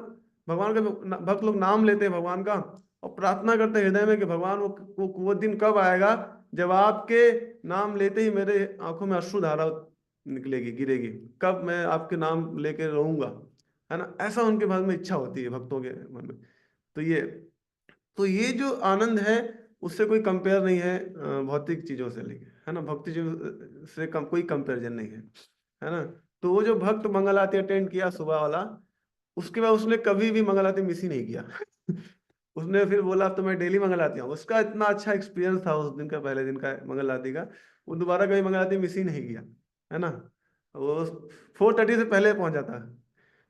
Speaker 1: का भक्त लोग नाम लेते हैं भगवान का, और प्रार्थना करते हैं हृदय में कि भगवान वो दिन कब आएगा जब आपके नाम लेते ही मेरे आंखों में अश्रुधारा निकलेगी, गिरेगी, कब मैं आपके नाम लेके रहूंगा, है ना। ऐसा उनके मन में इच्छा होती है, भक्तों के मन में। तो ये जो आनंद है उससे कोई कंपेयर नहीं है भौतिक चीजों से लेके, है ना, भक्ति चीजों से कोई कंपेरिजन नहीं है ना। तो वो जो भक्त मंगल आरती अटेंड किया सुबह वाला, उसके बाद उसने कभी भी मंगल आरती मिस ही नहीं किया। उसने फिर बोला अब तो मैं डेली मंगल आती हूँ। उसका इतना अच्छा एक्सपीरियंस था उस दिन का, पहले दिन का मंगल आरती का, वो दोबारा कभी मंगल आरती मिस ही नहीं किया, है ना। वो 4:30 से पहले पहुंच जाता।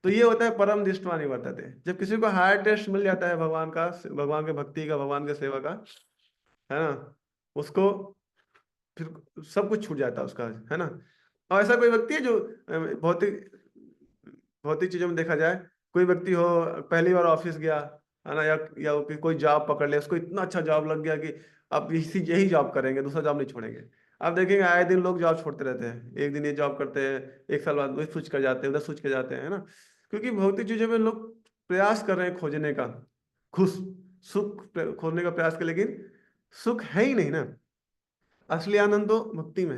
Speaker 1: तो ये होता है परम दृष्टवा निवर्तते, जब किसी को हायर टेस्ट मिल जाता है भगवान का, भगवान के भक्ति का, भगवान के सेवा का, है ना, उसको फिर सब कुछ छूट जाता है उसका, है ना। और ऐसा कोई व्यक्ति है जो भौतिक भौतिक चीजों में देखा जाए, कोई व्यक्ति हो पहली बार ऑफिस गया, है ना, या कोई जॉब पकड़ लिया, उसको इतना अच्छा जॉब लग गया कि अब यही जॉब करेंगे, दूसरा जॉब नहीं छोड़ेंगे। आप देखेंगे आए दिन लोग जॉब छोड़ते रहते हैं, एक दिन ये जॉब करते हैं, 1 साल बाद वही स्विच कर जाते हैं, उधर स्विच कर जाते हैं, है ना। क्योंकि भौतिक चीजों में लोग प्रयास कर रहे हैं खोजने का, खुश सुख खोजने का प्रयास कर, लेकिन सुख है ही नहीं ना। असली आनंद तो भक्ति में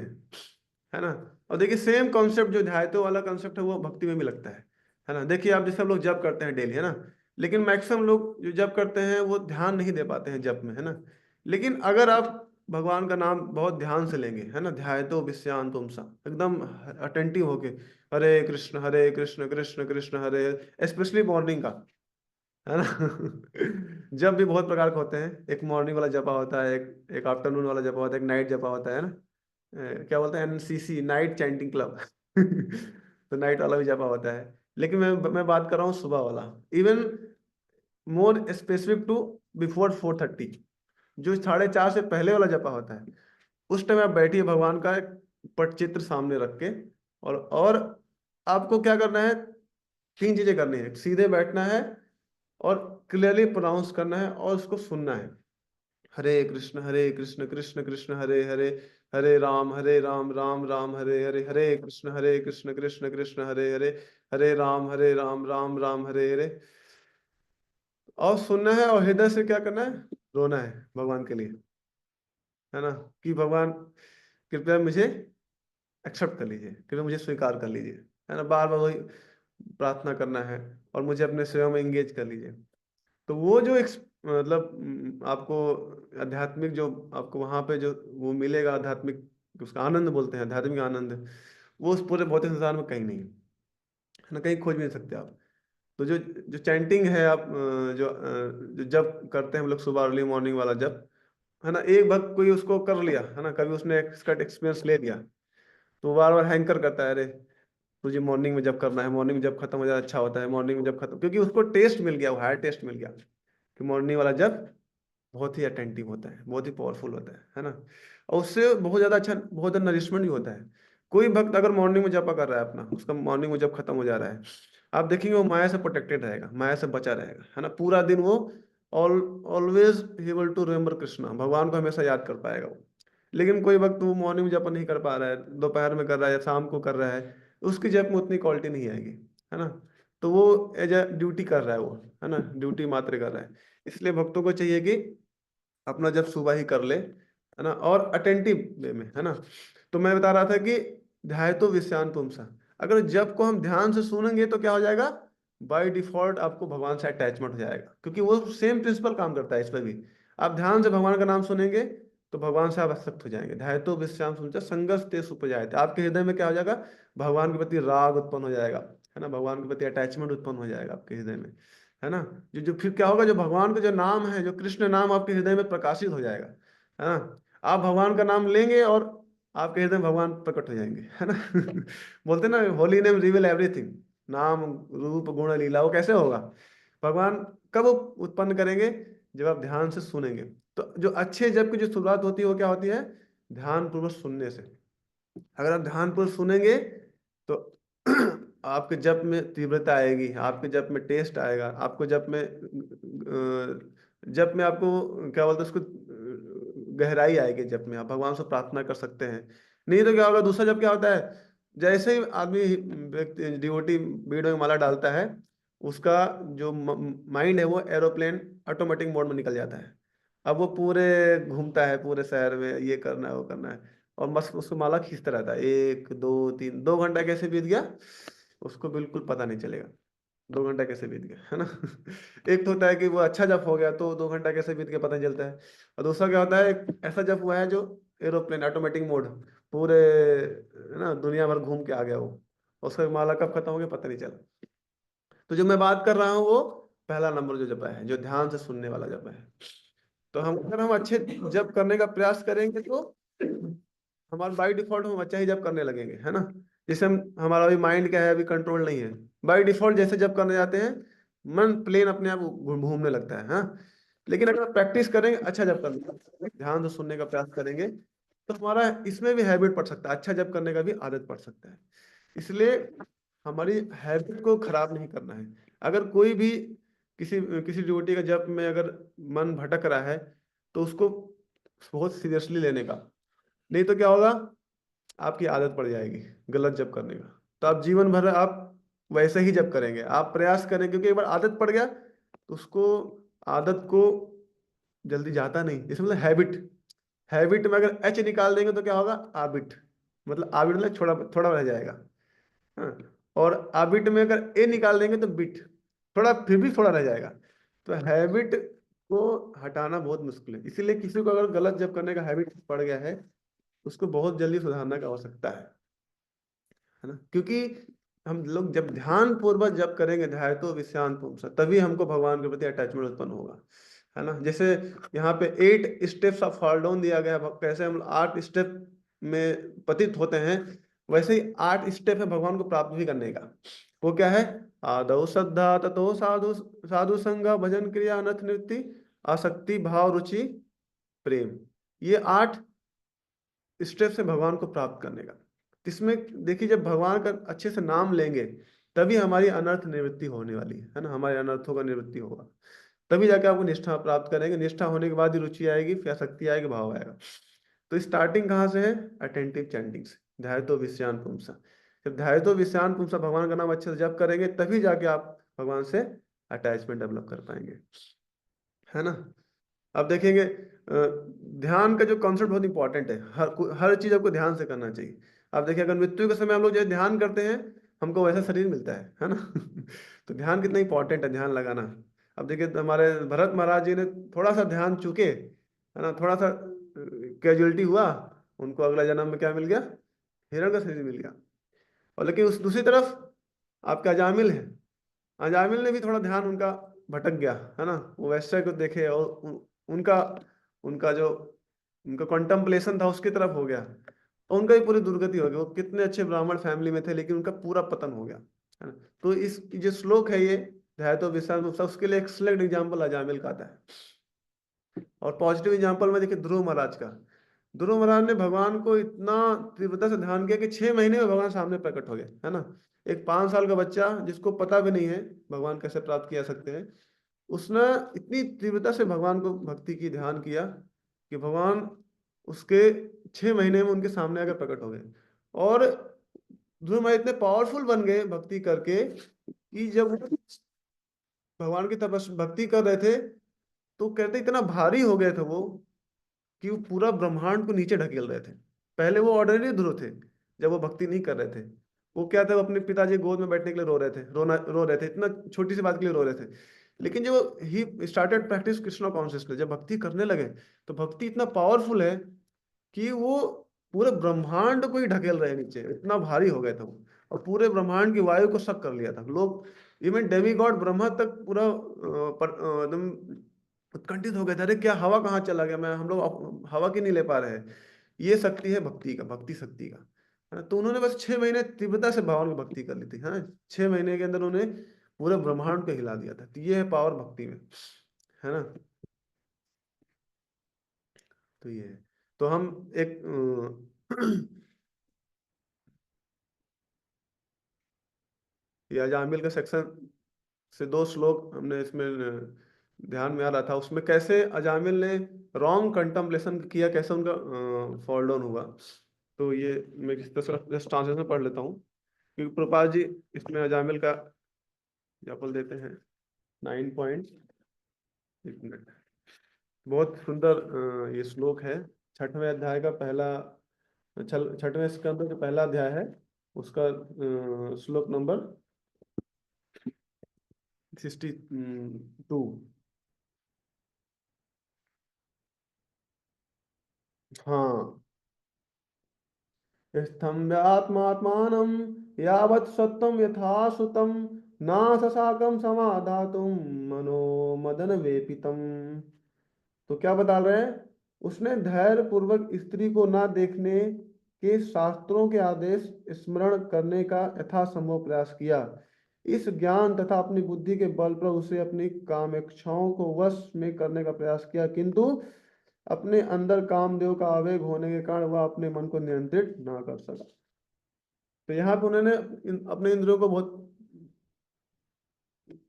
Speaker 1: है ना। और देखिए सेम कॉन्सेप्ट जो ध्यायतो वाला कॉन्सेप्ट है वो भक्ति में भी लगता है ना। देखिए आप जैसे हम लोग जप करते हैं डेली, है ना, लेकिन मैक्सिमम लोग जो जप करते हैं वो ध्यान नहीं दे पाते हैं जप में, है ना। लेकिन अगर आप भगवान का नाम बहुत ध्यान से लेंगे, है ना, ध्यायतो विषयान तुमसा, एकदम अटेंटिव होके, हरे कृष्ण कृष्ण कृष्ण हरे, स्पेशली मॉर्निंग का, है ना। जब भी बहुत प्रकार के होते हैं, एक मॉर्निंग वाला जपा होता है, एक आफ्टरनून वाला जपा होता है, एक नाइट जपा होता है ना। क्या बोलते हैं, एनसीसी, नाइट चैंटिंग क्लब। तो नाइट वाला भी जपा होता है, लेकिन मैं बात कर रहा हूँ सुबह वाला, even more specific to before 4:30, जो 4:30 से पहले वाला जपा होता है। उस टाइम आप बैठिए भगवान का एक पटचित्र सामने रख के, और आपको क्या करना है, 3 चीजें करनी है। सीधे बैठना है, और क्लियरली प्रोनाउंस करना है और उसको सुनना है। हरे कृष्ण कृष्ण कृष्ण हरे हरे, हरे राम राम राम हरे हरे, हरे कृष्ण कृष्ण कृष्ण हरे हरे, हरे राम राम राम हरे हरे। और सुनना है और हृदय से क्या करना है, रोना है भगवान के लिए, है ना, कि भगवान कृपया मुझे एक्सेप्ट कर लीजिए, कृपया मुझे स्वीकार कर लीजिए, है ना, बार बार वही प्रार्थना करना है, और मुझे अपने सेवा में एंगेज कर लीजिए। तो वो जो एक मतलब आपको आध्यात्मिक जो आपको वहां पे जो वो मिलेगा आध्यात्मिक, उसका आनंद बोलते हैं आध्यात्मिक आनंद, वो उस पूरे भौतिक संसार में कहीं नहीं है, है ना, कहीं खोज भी नहीं सकते आप। तो जो जो चैंटिंग है आप जो जब करते हैं हम लोग सुबह अर्ली मॉर्निंग वाला जब, है ना, एक भक्त कोई उसको कर लिया, है ना, कभी उसने इसका एक्सपीरियंस ले लिया, तो बार बार हैंकर करता है, अरे तुझे मॉर्निंग में जब करना है, मॉर्निंग में जब खत्म हो जाए अच्छा होता है, मॉर्निंग में जब खत्म, क्योंकि उसको टेस्ट मिल गया, वो हायर टेस्ट मिल गया कि मॉर्निंग वाला जब बहुत ही अटेंटिव होता है, बहुत ही पावरफुल होता है ना, और उससे बहुत ज़्यादा अच्छा, बहुत ज़्यादा नरिशमेंट भी होता है। कोई भक्त अगर मॉर्निंग में जपा कर रहा है अपना, उसका मॉर्निंग में जब खत्म हो जा रहा है, आप देखेंगे वो माया से प्रोटेक्टेड रहेगा, माया से बचा रहेगा, है ना, पूरा दिन वो always able to remember Krishna, भगवान को हमेशा याद कर पाएगा वो। लेकिन कोई वक्त वो मॉर्निंग में जप नहीं कर पा रहा है, दोपहर में कर रहा है या शाम को कर रहा है, उसकी जप में उतनी क्वालिटी नहीं आएगी, है ना। तो वो एज अ ड्यूटी कर रहा है वो, है ना, ड्यूटी मात्र कर रहा है। इसलिए भक्तों को चाहिए कि अपना जब सुबह ही कर ले, है ना, और अटेंटिव वे में, है ना। तो मैं बता रहा था कि ध्यायतो विषयान पुंसा, अगर जब को हम ध्यान से सुनेंगे तो क्या हो जाएगा, बाय डिफॉल्ट आपको भगवान से अटैचमेंट हो जाएगा, क्योंकि वो सेम प्रिंसिपल काम करता है इस पर भी। आप ध्यान से भगवान का नाम सुनेंगे तो भगवान से आप आसक्त हो जाएंगे। ध्यायतो विषयान पुंसा संगस ते उपजायते, आपके हृदय में क्या हो जाएगा, भगवान के प्रति राग उत्पन्न हो जाएगा, है ना, भगवान के प्रति अटैचमेंट उत्पन्न हो जाएगा आपके हृदय में, है ना। जो जो फिर क्या होगा, जो भगवान का जो नाम है, जो कृष्ण नाम आपके हृदय में प्रकाशित हो जाएगा, है ना। आप भगवान का नाम लेंगे और आपके हृदय में भगवान प्रकट हो जाएंगे, है ना। बोलते ना, होली नेम रिवील एवरीथिंग, नाम रूप गुण लीला, वो कैसे होगा, भगवान कब उत्पन्न करेंगे, जब आप ध्यान से सुनेंगे। तो जो अच्छे जप की जो शुरुआत होती है वो क्या होती है, ध्यान पूर्वक सुनने से। अगर आप ध्यान पूर्वक सुनेंगे तो आपके जप में तीव्रता आएगी, आपके जप में टेस्ट आएगा, आपको जप में आपको क्या बोलते हैं उसको, गहराई आएगी जप में, आप भगवान से प्रार्थना कर सकते हैं। नहीं तो क्या होगा, दूसरा जब क्या होता है, जैसे ही आदमी व्यक्ति डिवोटी बीड़ में माला डालता है, उसका जो माइंड है वो एरोप्लेन ऑटोमेटिक मोड में निकल जाता है। अब वो पूरे घूमता है पूरे शहर में, ये करना है वो करना है, और बस उसको माला खींचता रहता है, एक दो तीन, 2 घंटा कैसे बीत गया उसको बिल्कुल पता नहीं चलेगा, 2 घंटा कैसे बीत गया, है ना। एक तो होता है कि वो अच्छा जप हो गया तो 2 घंटा कैसे बीत गया पता नहीं चलता है, और दूसरा क्या होता है, एक ऐसा जप हुआ है जो एरोप्लेन ऑटोमेटिक मोड, पूरे, है ना, दुनिया भर घूम के आ गया वो, उसका माला कब खत्म हो गया पता नहीं चला। तो जो मैं बात कर रहा हूँ वो पहला नंबर जो जप है, जो ध्यान से सुनने वाला जप है। तो हम अगर हम अच्छे जप करने का प्रयास करेंगे तो हमारा बाई डिफॉल्ट हम अच्छा ही जब करने लगेंगे, है ना। जैसे हम, हमारा अभी माइंड क्या है, अभी कंट्रोल नहीं है, बाई डिफॉल्ट जैसे जब करने जाते हैं मन प्लेन अपने आप घूमने लगता है, हाँ। लेकिन अगर प्रैक्टिस करेंगे, अच्छा जब करने, ध्यान से सुनने का प्रयास करेंगे, तो हमारा इसमें भी हैबिट पड़ सकता है, अच्छा जब करने का भी आदत पड़ सकता है। इसलिए हमारी हैबिट को खराब नहीं करना है। अगर कोई भी किसी किसी ड्यूटी का जब में अगर मन भटक रहा है, तो उसको बहुत सीरियसली लेने का, नहीं तो क्या होगा, आपकी आदत पड़ जाएगी गलत जब करने का, तो आप जीवन भर आप वैसे ही जब करेंगे, आप प्रयास करें, क्योंकि एक बार आदत पड़ गया तो उसको, आदत को जल्दी जाता नहीं, इसमें मतलब हैबिट, हैबिट में अगर एच निकाल देंगे तो क्या होगा, आबिट, मतलब आबिट मतलब थोड़ा थोड़ा रह जाएगा, हाँ। और आबिट में अगर ए निकाल देंगे तो बिट, थोड़ा फिर भी थोड़ा रह जाएगा। तो हैबिट को हटाना बहुत मुश्किल है, इसीलिए किसी को अगर गलत जब करने का हैबिट पड़ गया है, उसको बहुत जल्दी सुधारने की आवश्यकता है ना। क्योंकि हम लोग जब ध्यान पूर्वक जब करेंगे, ध्यान तो विषयांत पुंसा, तभी हमको भगवान के प्रति अटैचमेंट उत्पन्न होगा, है ना। जैसे यहाँ पे 8 स्टेप्स ऑफ फॉल डाउन दिया गया है, कैसे हम 8 स्टेप में पतित होते हैं, वैसे ही 8 स्टेप है भगवान को प्राप्त भी करने का। वो क्या है, आदौ श्रद्धा, ततो साधु, साधु संग, भजन क्रिया, अनथ नृत्ति, आसक्ति, भाव, रुचि, प्रेम, ये 8 स्टेप से भगवान को प्राप्त करने का। इसमें देखिए, जब भगवान का अच्छे से नाम लेंगे, तभी हमारी अनर्थ निवृत्ति होने वाली है ना, हमारे अनर्थों का निवृत्ति होगा। तभी जाके आपको निष्ठा प्राप्त करेंगे, निष्ठा होने के बाद ही रुचि आएगी, फिर शक्ति आएगी, भाव आएगा। तो स्टार्टिंग कहाँ से है? अटेंटिव चैंटिंग से, ध्यायतो विषयान पुंसा। जब ध्यायतो विषयान पुंसा, भगवान का नाम अच्छे से जप करेंगे, तभी जाके आप भगवान से अटैचमेंट डेवलप कर पाएंगे, है ना। अब देखेंगे ध्यान का जो कॉन्सेप्ट बहुत इंपॉर्टेंट है, हर चीज आपको ध्यान से करना चाहिए। आप देखिए, अगर मृत्यु के समय हम लोग जो ध्यान करते हैं, हमको वैसा शरीर मिलता है ना। तो ध्यान कितना इंपॉर्टेंट है, ध्यान लगाना। अब देखिए, हमारे भरत महाराज जी ने थोड़ा सा ध्यान चूके, है ना, थोड़ा सा कैजुअलिटी हुआ, उनको अगला जन्म में क्या मिल गया? हिरण का शरीर मिल गया। और लेकिन उस दूसरी तरफ आपका अजामिल है, अजामिल ने भी थोड़ा ध्यान उनका भटक गया, है ना, वो वैश्य को देखे और उनका उनका जो उनका कॉन्टम्पलेशन था उसकी तरफ हो गया, तो उनका भी पूरी दुर्गति हो गई। वो कितने अच्छे ब्राह्मण फैमिली में थे, लेकिन उनका पूरा पतन हो गया, है ना। तो इस जो श्लोक है ये ध्यातो विश्राम उसके लिए एक्सलेंट एग्जाम्पल अजामिल का आता है। और पॉजिटिव एग्जाम्पल में देखिए ध्रुव महाराज का। ध्रुव महाराज ने भगवान को इतना तीव्रता से ध्यान किया कि 6 महीने में भगवान सामने प्रकट हो गए, है ना। एक 5 साल का बच्चा जिसको पता भी नहीं है भगवान कैसे प्राप्त किया सकते हैं, उसने इतनी तीव्रता से भगवान को भक्ति की, ध्यान किया कि भगवान उसके 6 महीने में उनके सामने आकर प्रकट हो गए। और ध्रुव महाराज इतने पावरफुल बन गए भक्ति करके कि जब वो भगवान की तपस भक्ति कर रहे थे, तो कहते इतना भारी हो गए थे वो कि वो पूरा ब्रह्मांड को नीचे ढकेल रहे थे। पहले वो ऑर्डिनरी ध्रुव थे, जब वो भक्ति नहीं कर रहे थे। वो क्या थे, वो अपने पिताजी गोद में बैठने के लिए रो रहे थे, रो रहे थे, इतना छोटी सी बात के लिए रो रहे थे। लेकिन जब he started practice Krishna consciousness, जब भक्ति करने लगे, तो भक्ति इतना पावरफुल है कि वो पूरे ब्रह्मांड को ही ढकेल रहे हैं नीचे, इतना भारी हो गए थे वो। और पूरे ब्रह्मांड की वायु को सक कर लिया था लोग, इवन डेमी गॉड ब्रह्मा तक पूरा एकदम उत्कंठित हो गए थे, अरे क्या हवा कहाँ चला गया, मैं हम लोग हवा की नहीं ले पा रहे हैं। ये शक्ति है भक्ति का, भक्ति शक्ति का, है ना। तो उन्होंने बस 6 महीने तीव्रता से भगवान की भक्ति कर ली थी, है ना। 6 महीने के अंदर उन्होंने पूरे ब्रह्मांड को हिला दिया था। तो ये है पावर भक्ति में, है ना। तो ये है। तो हम एक ये अजामिल का सेक्शन से 2 श्लोक हमने इसमें ध्यान में आ रहा था, उसमें कैसे अजामिल ने रॉन्ग कंटम्पलेशन किया, कैसे उनका फॉल डाउन हुआ। तो ये मैं किस तरह जस्ट ट्रांसलेशन पढ़ लेता हूँ, क्योंकि प्रभुपाद जी इसमें अजामिल का एग्जाम्पल देते हैं। 9 पॉइंट, एक मिनट, बहुत सुंदर ये श्लोक है। 6वें अध्याय का पहला, 6वें स्कंद का पहला अध्याय है, उसका श्लोक नंबर 62। हाँ, स्तम्भ्यात्मात्मानं यावत् सत्त्वं यथा सुतं नाससाकं समाधातुं मनो मदन वेपितम्। तो क्या बता रहे हैं? उसने धैर्य पूर्वक स्त्री को ना देखने के शास्त्रों के आदेश स्मरण करने का यथासंभव प्रयास किया। इस ज्ञान तथा अपनी बुद्धि के बल पर उसे अपनी कामेक्षाओं को वश में करने का प्रयास किया, किंतु अपने अंदर कामदेव का आवेग होने के कारण वह अपने मन को नियंत्रित ना कर सका। तो यहाँ पे उन्होंने अपने इंद्रियों को बहुत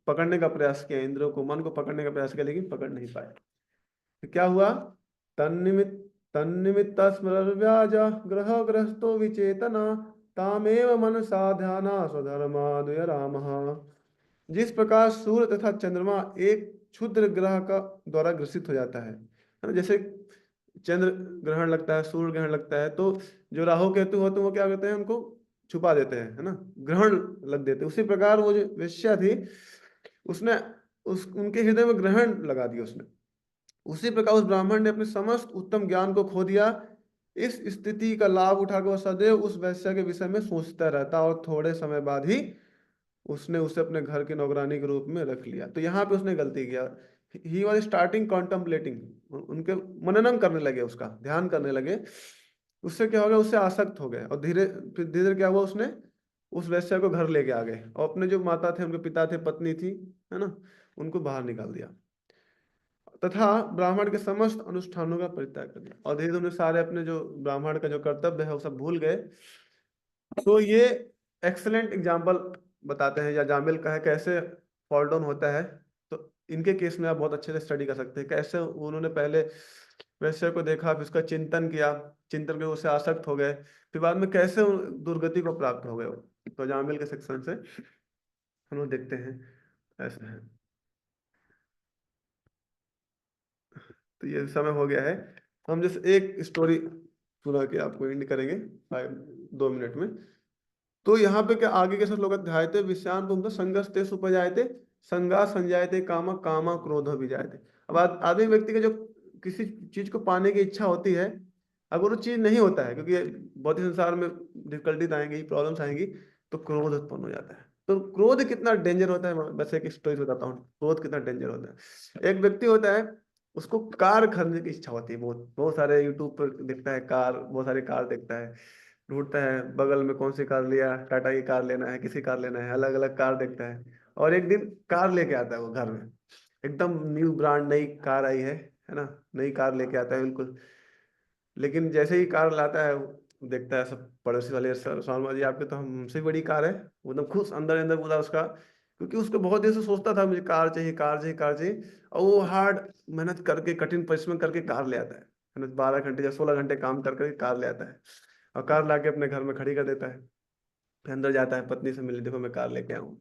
Speaker 1: पकड़ने का प्रयास किया, इंद्रियों को, मन को पकड़ने का प्रयास किया, लेकिन पकड़ नहीं पाए। तो क्या हुआ? तन्निमित तन्निमित्त स्मरव्याज ग्रह ग्रस्तो विचेतना तामेव मनसा ध्याना स्वधर्मादय राम। जिस प्रकार सूर्य तथा चंद्रमा एक क्षुद्र ग्रह का द्वारा ग्रसित हो जाता है ना, जैसे चंद्र ग्रहण लगता है, सूर्य ग्रहण लगता है, तो जो राहु केतु होते हैं वो क्या करते हैं, उनको छुपा देते हैं, है ना, ग्रहण लग देते हैं। उसी प्रकार वो जो वेश्या थी, उसने उनके हृदय में ग्रहण लगा दिया उसने। उसी प्रकार उस ब्राह्मण ने अपने समस्त उत्तम ज्ञान को खो दिया। इस स्थिति का लाभ उठाकर वह सदैव उस वैश्या के विषय में सोचता रहता, और थोड़े समय बाद ही उसने उसे अपने घर की नौकरानी के रूप में रख लिया। तो यहाँ पे उसने गलती किया। ही वॉज स्टार्टिंग कॉन्टम्पलेटिंग, उनके मननन करने लगे, उसका ध्यान करने लगे। उससे क्या हो गया, उससे आसक्त हो गए, और धीरे फिर धीरे क्या हुआ, उसने उस वैश्या को घर लेके आ गए, और अपने जो माता थे, उनके पिता थे, पत्नी थी, है ना, उनको बाहर निकाल दिया, तथा ब्राह्मण के समस्त अनुष्ठानों का परित्याग कर दिया। और धीरे धीरे सारे अपने जो ब्राह्मण का जो कर्तव्य है वो सब भूल गए। तो ये एक्सलेंट एग्जाम्पल बताते हैं, या जामिल का है कैसे फॉल डाउन होता है। तो इनके केस में आप बहुत अच्छे से स्टडी कर सकते हैं, कैसे उन्होंने पहले वैश्य को देखा, फिर उसका चिंतन किया, चिंतन के उससे आसक्त हो गए, फिर बाद में कैसे दुर्गति को प्राप्त हो गए वो। तो जामिल के सेक्शन से हम लोग देखते हैं, ऐसा है। तो ये समय हो गया है। हम जैसे एक स्टोरी सुना के आपको एंड करेंगे 2 मिनट में। तो यहाँ पे क्या आगे के सब लोग ध्यायते विषयान पुंस संगस्ते सुपजायते संगा संजायते कामा कामा क्रोध विजायते। अब आदमी व्यक्ति का जो किसी चीज को पाने की इच्छा होती है, अगर वो चीज नहीं होता है, क्योंकि भौतिक संसार में डिफिकल्टीज आएंगी, प्रॉब्लम्स आएंगी, तो क्रोध उत्पन्न हो जाता है। तो क्रोध कितना डेंजर होता है, मैं बस एक स्टोरी बताता हूँ, क्रोध कितना डेंजर होता है। एक व्यक्ति होता है, उसको कार खरीदने की इच्छा होती है, बहुत बहुत सारे यूट्यूब पर देखता है कार, बहुत सारी कार देखता है, ढूंढता है बगल में कौन सी कार लिया, टाटा की कार लेना है, किसी कार लेना है, अलग अलग कार देखता है। और एक दिन कार लेके आता है वो घर में, एकदम न्यू ब्रांड नई कार आई है ना, नई कार लेके आता है बिल्कुल। लेकिन जैसे ही कार लाता है, वो देखता है सब पड़ोसी वाले, सर शर्मा जी आपके तो हमसे भी बड़ी कार है, वो एकदम खुश अंदर अंदर पूरा उसका, क्योंकि उसको बहुत देर से सोचता था मुझे कार चाहिए, कार चाहिए, कार चाहिए। और वो हार्ड मेहनत करके, कठिन परिश्रम करके कार ले आता है ना, 12 घंटे या 16 घंटे काम कर करके कार ले आता है, और कार लाके अपने घर में खड़ी कर देता है। फिर अंदर जाता है, पत्नी से मिले, देखो मैं कार लेके आऊँ।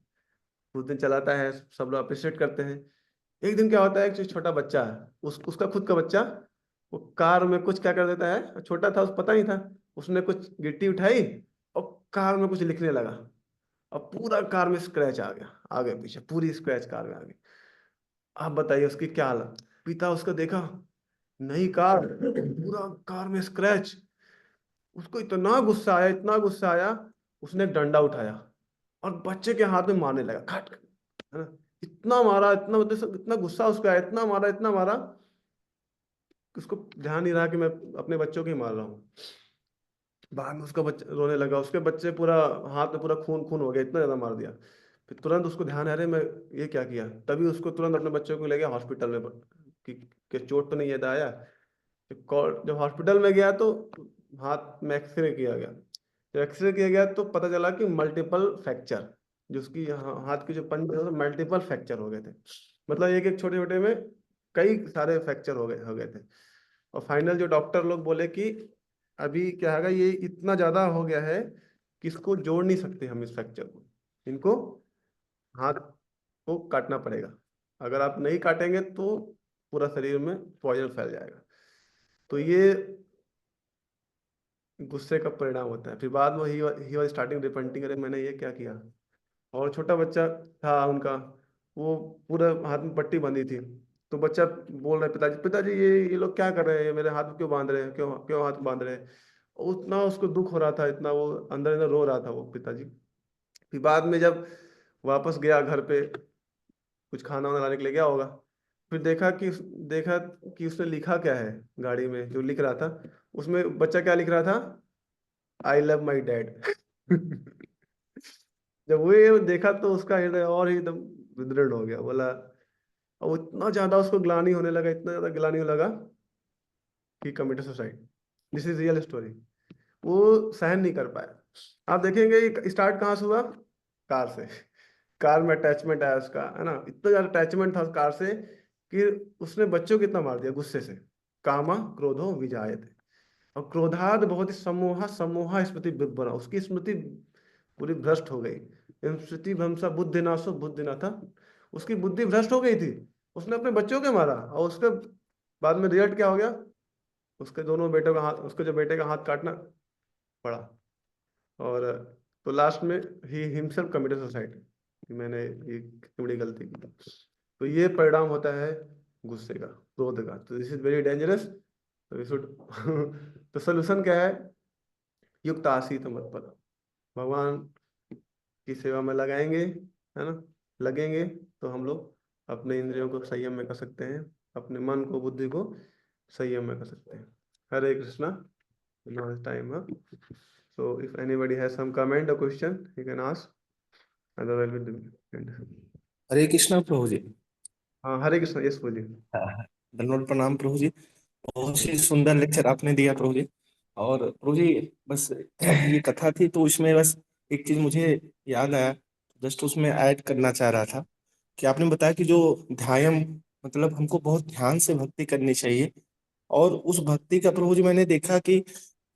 Speaker 1: कुछ दिन चलाता है, सब लोग अप्रिशिएट करते हैं। एक दिन क्या होता है, एक जो छोटा बच्चा है, उसका खुद का बच्चा, वो कार में कुछ क्या कर देता है, छोटा था उस पता नहीं था, उसने कुछ गिट्टी उठाई और कार में कुछ लिखने लगा, और पूरा कार में स्क्रैच आ गया, आगे पीछे पूरी स्क्रैच कार में आ गई। आप बताइए उसकी क्या हालत। पिता उसका देखा, नई कार, पूरा कार में स्क्रैच। उसको इतना गुस्सा आया, इतना गुस्सा आया, उसने एक डंडा उठाया और बच्चे के हाथ में मारने लगा, खट, है ना। इतना मारा, इतना मतलब इतना गुस्सा उसका आया, इतना मारा, इतना मारा कि उसको ध्यान नहीं रहा कि मैं अपने बच्चों को ही मार रहा हूँ। बाद में उसका बच्चा रोने लगा, उसके बच्चे पूरा हाथ में पूरा खून खून हो गया, इतना ज्यादा मार दिया। फिर तुरंत उसको ध्यान आ रहा है, मैं ये क्या किया, तभी उसको तुरंत अपने बच्चों को ले गया हॉस्पिटल में, कि चोट तो नहीं याद आया। जब हॉस्पिटल में गया तो हाथ में एक्सरे किया गया। जब एक्सरे किया गया तो पता चला कि मल्टीपल फ्रैक्चर, जो उसकी हाथ के जो पंजे मल्टीपल फ्रैक्चर हो गए थे, मतलब एक एक छोटे छोटे में कई सारे फ्रैक्चर हो गए थे। और फाइनल जो डॉक्टर लोग बोले कि अभी क्या है, ये इतना ज्यादा हो गया है कि इसको जोड़ नहीं सकते हम इस फ्रैक्चर को, इनको हाथ को काटना पड़ेगा। अगर आप नहीं काटेंगे तो पूरा शरीर में पॉइजन फैल जाएगा। तो ये गुस्से का परिणाम होता है। फिर बाद में ही वाज स्टार्टिंग रिपेंटिंग, अरे मैंने ये क्या किया। और छोटा बच्चा था उनका, वो पूरा हाथ में पट्टी बंधी थी। तो बच्चा बोल रहा है, पिताजी पिताजी ये लोग क्या कर रहे हैं, मेरे हाथ क्यों बांध रहे हैं, क्यों क्यों हाथ बांध रहे हैं। उतना उसको दुख हो रहा था, इतना वो अंदर अंदर रो रहा था वो पिताजी। फिर बाद में जब वापस गया घर पे, कुछ खाना वाना लाने के लिए गया होगा, फिर देखा कि उसने लिखा क्या है, गाड़ी में जो लिख रहा था, उसमें बच्चा क्या लिख रहा था, आई लव माई डैड। जब वो ये देखा तो उसका हृदय और ही एकदम विदृढ़ हो गया, बोला। और इतना ज्यादा उसको ग्लानि होने लगा, इतना ज्यादा ग्लानि होने लगा कि committed suicide. This is real story. वो सहन नहीं कर पाया। आप देखेंगे स्टार्ट कहाँ से हुआ, कार से। कार में अटैचमेंट आया उसका, है ना, इतना ज्यादा अटैचमेंट था उस कार से कि उसने बच्चों को इतना मार दिया गुस्से से। कामा क्रोधो विजायते। और क्रोधाद बहुत ही सम्मोहा सम्मोहा स्मृति विभ्रम, उसकी स्मृति पूरी भ्रष्ट हो गई। स्मृति भ्रंशा बुद्धि नाशो बुद्धि ना था, उसकी बुद्धि भ्रष्ट हो गई थी। उसने अपने बच्चों के मारा, और उसके बाद में रिजल्ट क्या हो गया, उसके दोनों बेटों का हाथ, उसके जो बेटे का हाथ काटना पड़ा। और तो लास्ट में ही हिमसेल्फ कमिटेड सुसाइड, कि मैंने ये कितनी बड़ी गलती की। तो ये परिणाम होता है गुस्से का, क्रोध का। तो दिस इज वेरी डेंजरस। तो वी शुड तो सोल्यूशन क्या है, युक्त आसीत मत पर, भगवान की सेवा में लगाएंगे, है ना, लगेंगे, तो हम लोग अपने इंद्रियों को संयम में कर सकते हैं, अपने मन को बुद्धि को संयम में कर सकते हैं। Hare Krishna. Now time, so if anybody has some comment or question you can ask, otherwise we'll end.
Speaker 2: हरे कृष्णा प्रभु जी।
Speaker 1: हाँ हरे कृष्णा, यस बोलिए।
Speaker 2: हाँ, धन्यवाद, प्रणाम प्रभु जी। बहुत ही सुंदर लेक्चर आपने दिया प्रभु जी। और प्रभु जी, बस ये कथा थी तो इसमें बस एक चीज मुझे याद आया। जस्ट उसमें ऐड करना चाह रहा था कि आपने बताया कि जो ध्यान, मतलब हमको बहुत ध्यान से भक्ति करनी चाहिए। और उस भक्ति का प्रभु जी मैंने देखा कि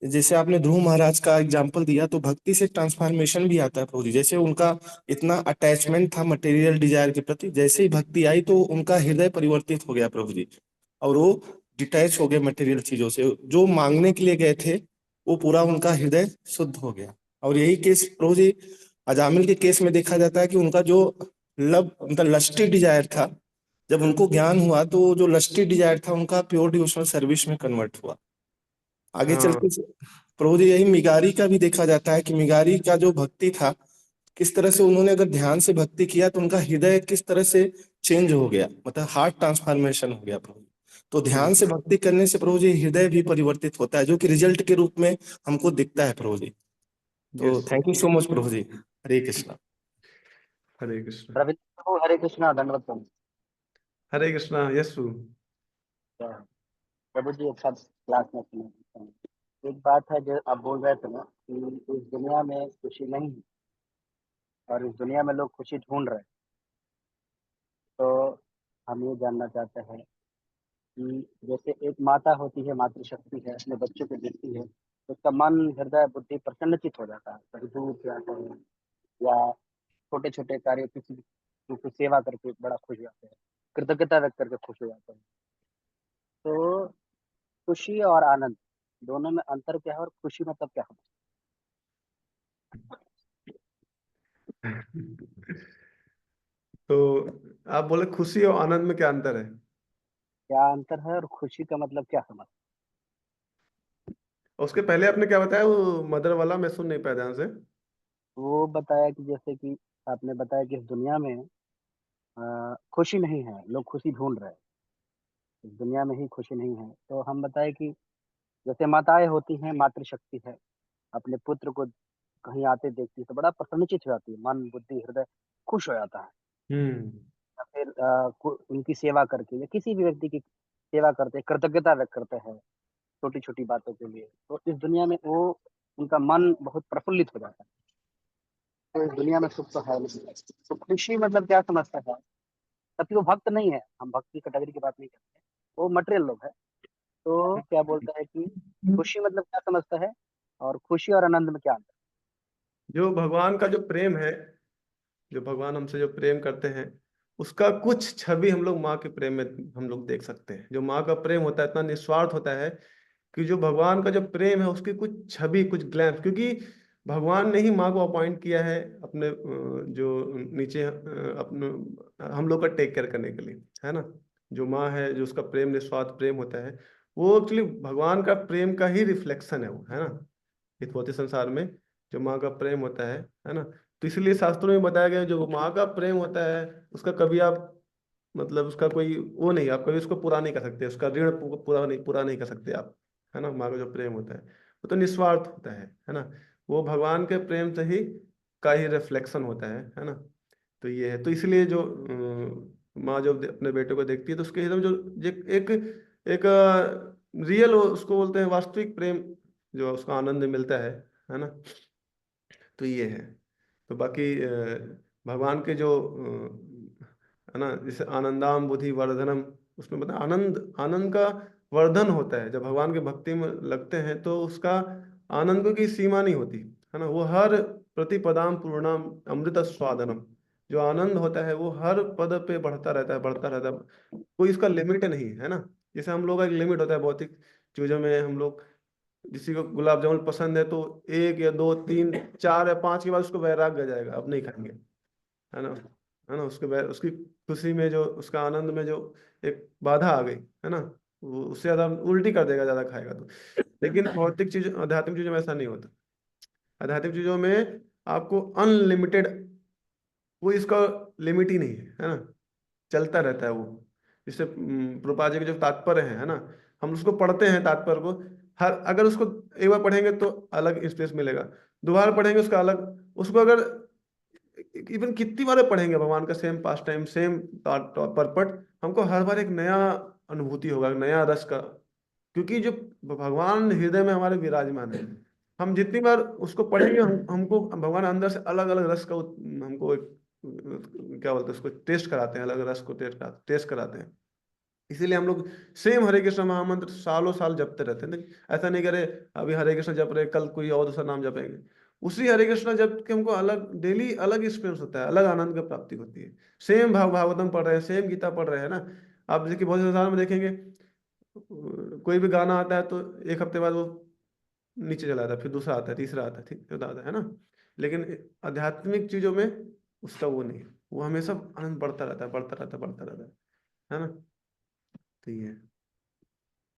Speaker 2: जैसे आपने ध्रुव महाराज का एग्जाम्पल दिया, तो भक्ति से ट्रांसफॉर्मेशन भी आता है प्रभु जी। जैसे उनका इतना अटैचमेंट था मटेरियल डिजायर के प्रति, जैसे ही भक्ति आई तो उनका हृदय परिवर्तित हो गया प्रभु जी, और वो डिटैच हो गए मटेरियल चीजों से। जो मांगने के लिए गए थे वो पूरा उनका हृदय शुद्ध हो गया। और यही केस प्रभु जी अजामिल के केस में देखा जाता है कि उनका जो लव, उनका लस्टी डिजायर था, जब उनको ज्ञान हुआ तो जो लस्टी डिजायर था उनका प्योर डिवोशनल सर्विस में कन्वर्ट हुआ। आगे चल
Speaker 1: हाँ।
Speaker 2: के प्रभु जी यही मिगारी का भी देखा जाता है कि मिगारी का जो भक्ति था, किस तरह से उन्होंने अगर ध्यान से भक्ति किया तो उनका हृदय किस तरह से चेंज हो गया, मतलब हार्ट ट्रांसफॉर्मेशन हो गया प्रभु जी। तो ध्यान से भक्ति करने से प्रभु जी हृदय भी परिवर्तित होता है, जो कि रिजल्ट के रूप में हमको दिखता है प्रभु जी। तो
Speaker 1: yes.
Speaker 2: Thank you so much प्रभु जी। हरे कृष्णा।
Speaker 1: हरे कृष्ण।
Speaker 3: रविंद्र प्रभु, हरे कृष्णा, दंडवत प्रभु।
Speaker 1: हरे कृष्णा। यस्सु।
Speaker 3: प्रभु जी एक साथ क्लास में सुने। एक बात है जो आप बोल रहे थे ना कि इस दुनिया में खुशी नहीं है और इस दुनिया में लोग खुशी ढूंढ रहे हैं। तो हम ये जानना चाहते हैं कि जैसे एक माता होती है, मातृशक्ति है, अपने बच्चों को देखती है तो उसका मन, हृदय, बुद्धि प्रसन्नचित हो जाता है। कभी दूर से आते हैं या छोटे छोटे कार्य किसी की सेवा करके बड़ा खुश हो जाते हैं, कृतज्ञता व्यक्त करके खुश हो जाते हैं। तो खुशी और आनंद दोनों में अंतर क्या है और खुशी मतलब क्या है?
Speaker 1: तो आप बोले खुशी और आनंद में क्या अंतर है?
Speaker 3: क्या अंतर है और खुशी का मतलब क्या समझ?
Speaker 1: उसके पहले आपने क्या बताया, वो मदर वाला मैं सुन नहीं पाया ध्यान से।
Speaker 3: वो बताया कि जैसे कि आपने बताया कि इस दुनिया में खुशी नहीं है, लोग खुशी ढूंढ रहे हैं। इस दुनिया में ही खुशी नहीं है, तो हम बताए कि जैसे माताएं होती हैं, मातृशक्ति है, अपने पुत्र को कहीं आते देखती है तो बड़ा प्रसन्नचित हो जाती है, मन, बुद्धि, हृदय खुश हो जाता है।
Speaker 1: हम्म।
Speaker 3: या फिर उनकी सेवा करके या किसी भी व्यक्ति की सेवा करते, कृतज्ञता व्यक्त करते हैं छोटी छोटी बातों के लिए, तो इस दुनिया में वो उनका मन बहुत प्रफुल्लित हो जाता है। तो इस दुनिया में सुख तो है नहीं। तो खुशी मतलब क्या समझता है? तभी वो भक्त नहीं है, हम भक्त की कैटेगरी की बात नहीं करते, वो मटेरियल लोग है। तो क्या बोलता है कि खुशी मतलब क्या समझता है और खुशी और आनंद में क्या अंतर?
Speaker 1: जो भगवान का जो प्रेम है, जो भगवान हमसे जो प्रेम करते हैं, उसका कुछ छवि हम लोग माँ के प्रेम में हम लोग देख सकते हैं। जो माँ का प्रेम होता है इतना निस्वार्थ होता है कि जो भगवान का जो प्रेम है उसकी कुछ छवि, कुछ ग्लैंस, क्योंकि भगवान ने ही माँ को अपॉइंट किया है अपने जो नीचे अपने हम लोग का टेक केयर करने के लिए, है ना। जो माँ है, जो उसका प्रेम निस्वार्थ प्रेम होता है, वो एक्चुअली भगवान का प्रेम का ही रिफ्लेक्शन है वो, है ना। इस भौतिक संसार में जो माँ का प्रेम होता है ना। तो इसलिए शास्त्रों में बताया गया है, जो माँ का प्रेम होता है उसका कभी आप, मतलब उसका कोई वो नहीं, आप कभी उसको पूरा नहीं कर सकते, उसका ऋण पूरा नहीं कर सकते आप, है ना। माँ का जो प्रेम होता है वो तो निस्वार्थ होता है ना। वो भगवान के प्रेम से ही का ही रिफ्लेक्शन होता है ना। तो ये है, तो इसलिए जो माँ जब अपने बेटे को देखती है तो उसके हृदय में जो एक एक रियल, उसको बोलते हैं वास्तविक प्रेम, जो उसको आनंद मिलता है ना। तो ये है। तो बाकी भगवान के जो है ना, जैसे आनंदाम बुद्धि वर्धनम, उसमें बता आनंद, आनंद का वर्धन होता है। जब भगवान के भक्ति में लगते हैं तो उसका आनंद को की सीमा नहीं होती, है ना। वो हर प्रतिपदाम पूर्णाम अमृत स्वादनम, जो आनंद होता है वो हर पद पे बढ़ता रहता है, बढ़ता रहता है। कोई इसका लिमिट नहीं है ना। जैसे हम लोग का एक लिमिट होता है भौतिक चीजों में, हम लोग किसी को गुलाब जामुन पसंद है तो एक या दो तीन चार या पांच के बाद उसको वैराग्य आ जाएगा, अब नहीं खाएंगे, है ना। है ना, उसकी खुशी में जो, उसका आनंद में जो एक बाधा आ गई, है ना, वो उससे ज्यादा उल्टी कर देगा ज्यादा खाएगा तो। लेकिन भौतिक चीज, आध्यात्मिक चीजों में ऐसा नहीं होता। आध्यात्मिक चीजों में आपको अनलिमिटेड, कोई इसका लिमिट ही नहीं है ना। चलता रहता है वो। जैसे प्रभुपाद जी के जो तात्पर्य है ना, हम उसको पढ़ते हैं तात्पर्य को, हर अगर उसको एक बार पढ़ेंगे तो अलग स्पेस मिलेगा, दोबारा पढ़ेंगे उसका अलग, उसको अगर इवन कितनी बार पढ़ेंगे भगवान का सेम पास टाइम, सेम परपट, हमको हर बार एक नया अनुभूति होगा, नया रस का, क्योंकि जो भगवान हृदय में हमारे विराजमान है। हम जितनी बार उसको पढ़ेंगे हमको भगवान अंदर से अलग अलग रस का हमको एक क्या बोलते हैं उसको टेस्ट कराते हैं, अलग रस को टेस्ट कराते हैं। इसीलिए हम लोग सेम हरे कृष्ण महामंत्र सालों साल जपते रहते हैं। ऐसा नहीं करे अभी हरे कृष्ण जप रहे, कल कोई और दूसरा नाम जपेंगे। उसी हरे कृष्ण जप के हमको अलग डेली अलग एक्सपीरियंस होता है, अलग आनंद की प्राप्ति होती है। सेम भागवतम पढ़ रहे हैं, सेम गीता पढ़ रहे हैं ना। आप देखिए बहुत संसार में देखेंगे कोई भी गाना आता है तो एक हफ्ते बाद वो नीचे चला जाता है, फिर दूसरा आता है, तीसरा आता है, चौथा आता है ना। लेकिन आध्यात्मिक चीजों में उसका वो नहीं है, वो हमेशा आनंद बढ़ता रहता है, बढ़ता रहता है, बढ़ता रहता है ना। तो ये है।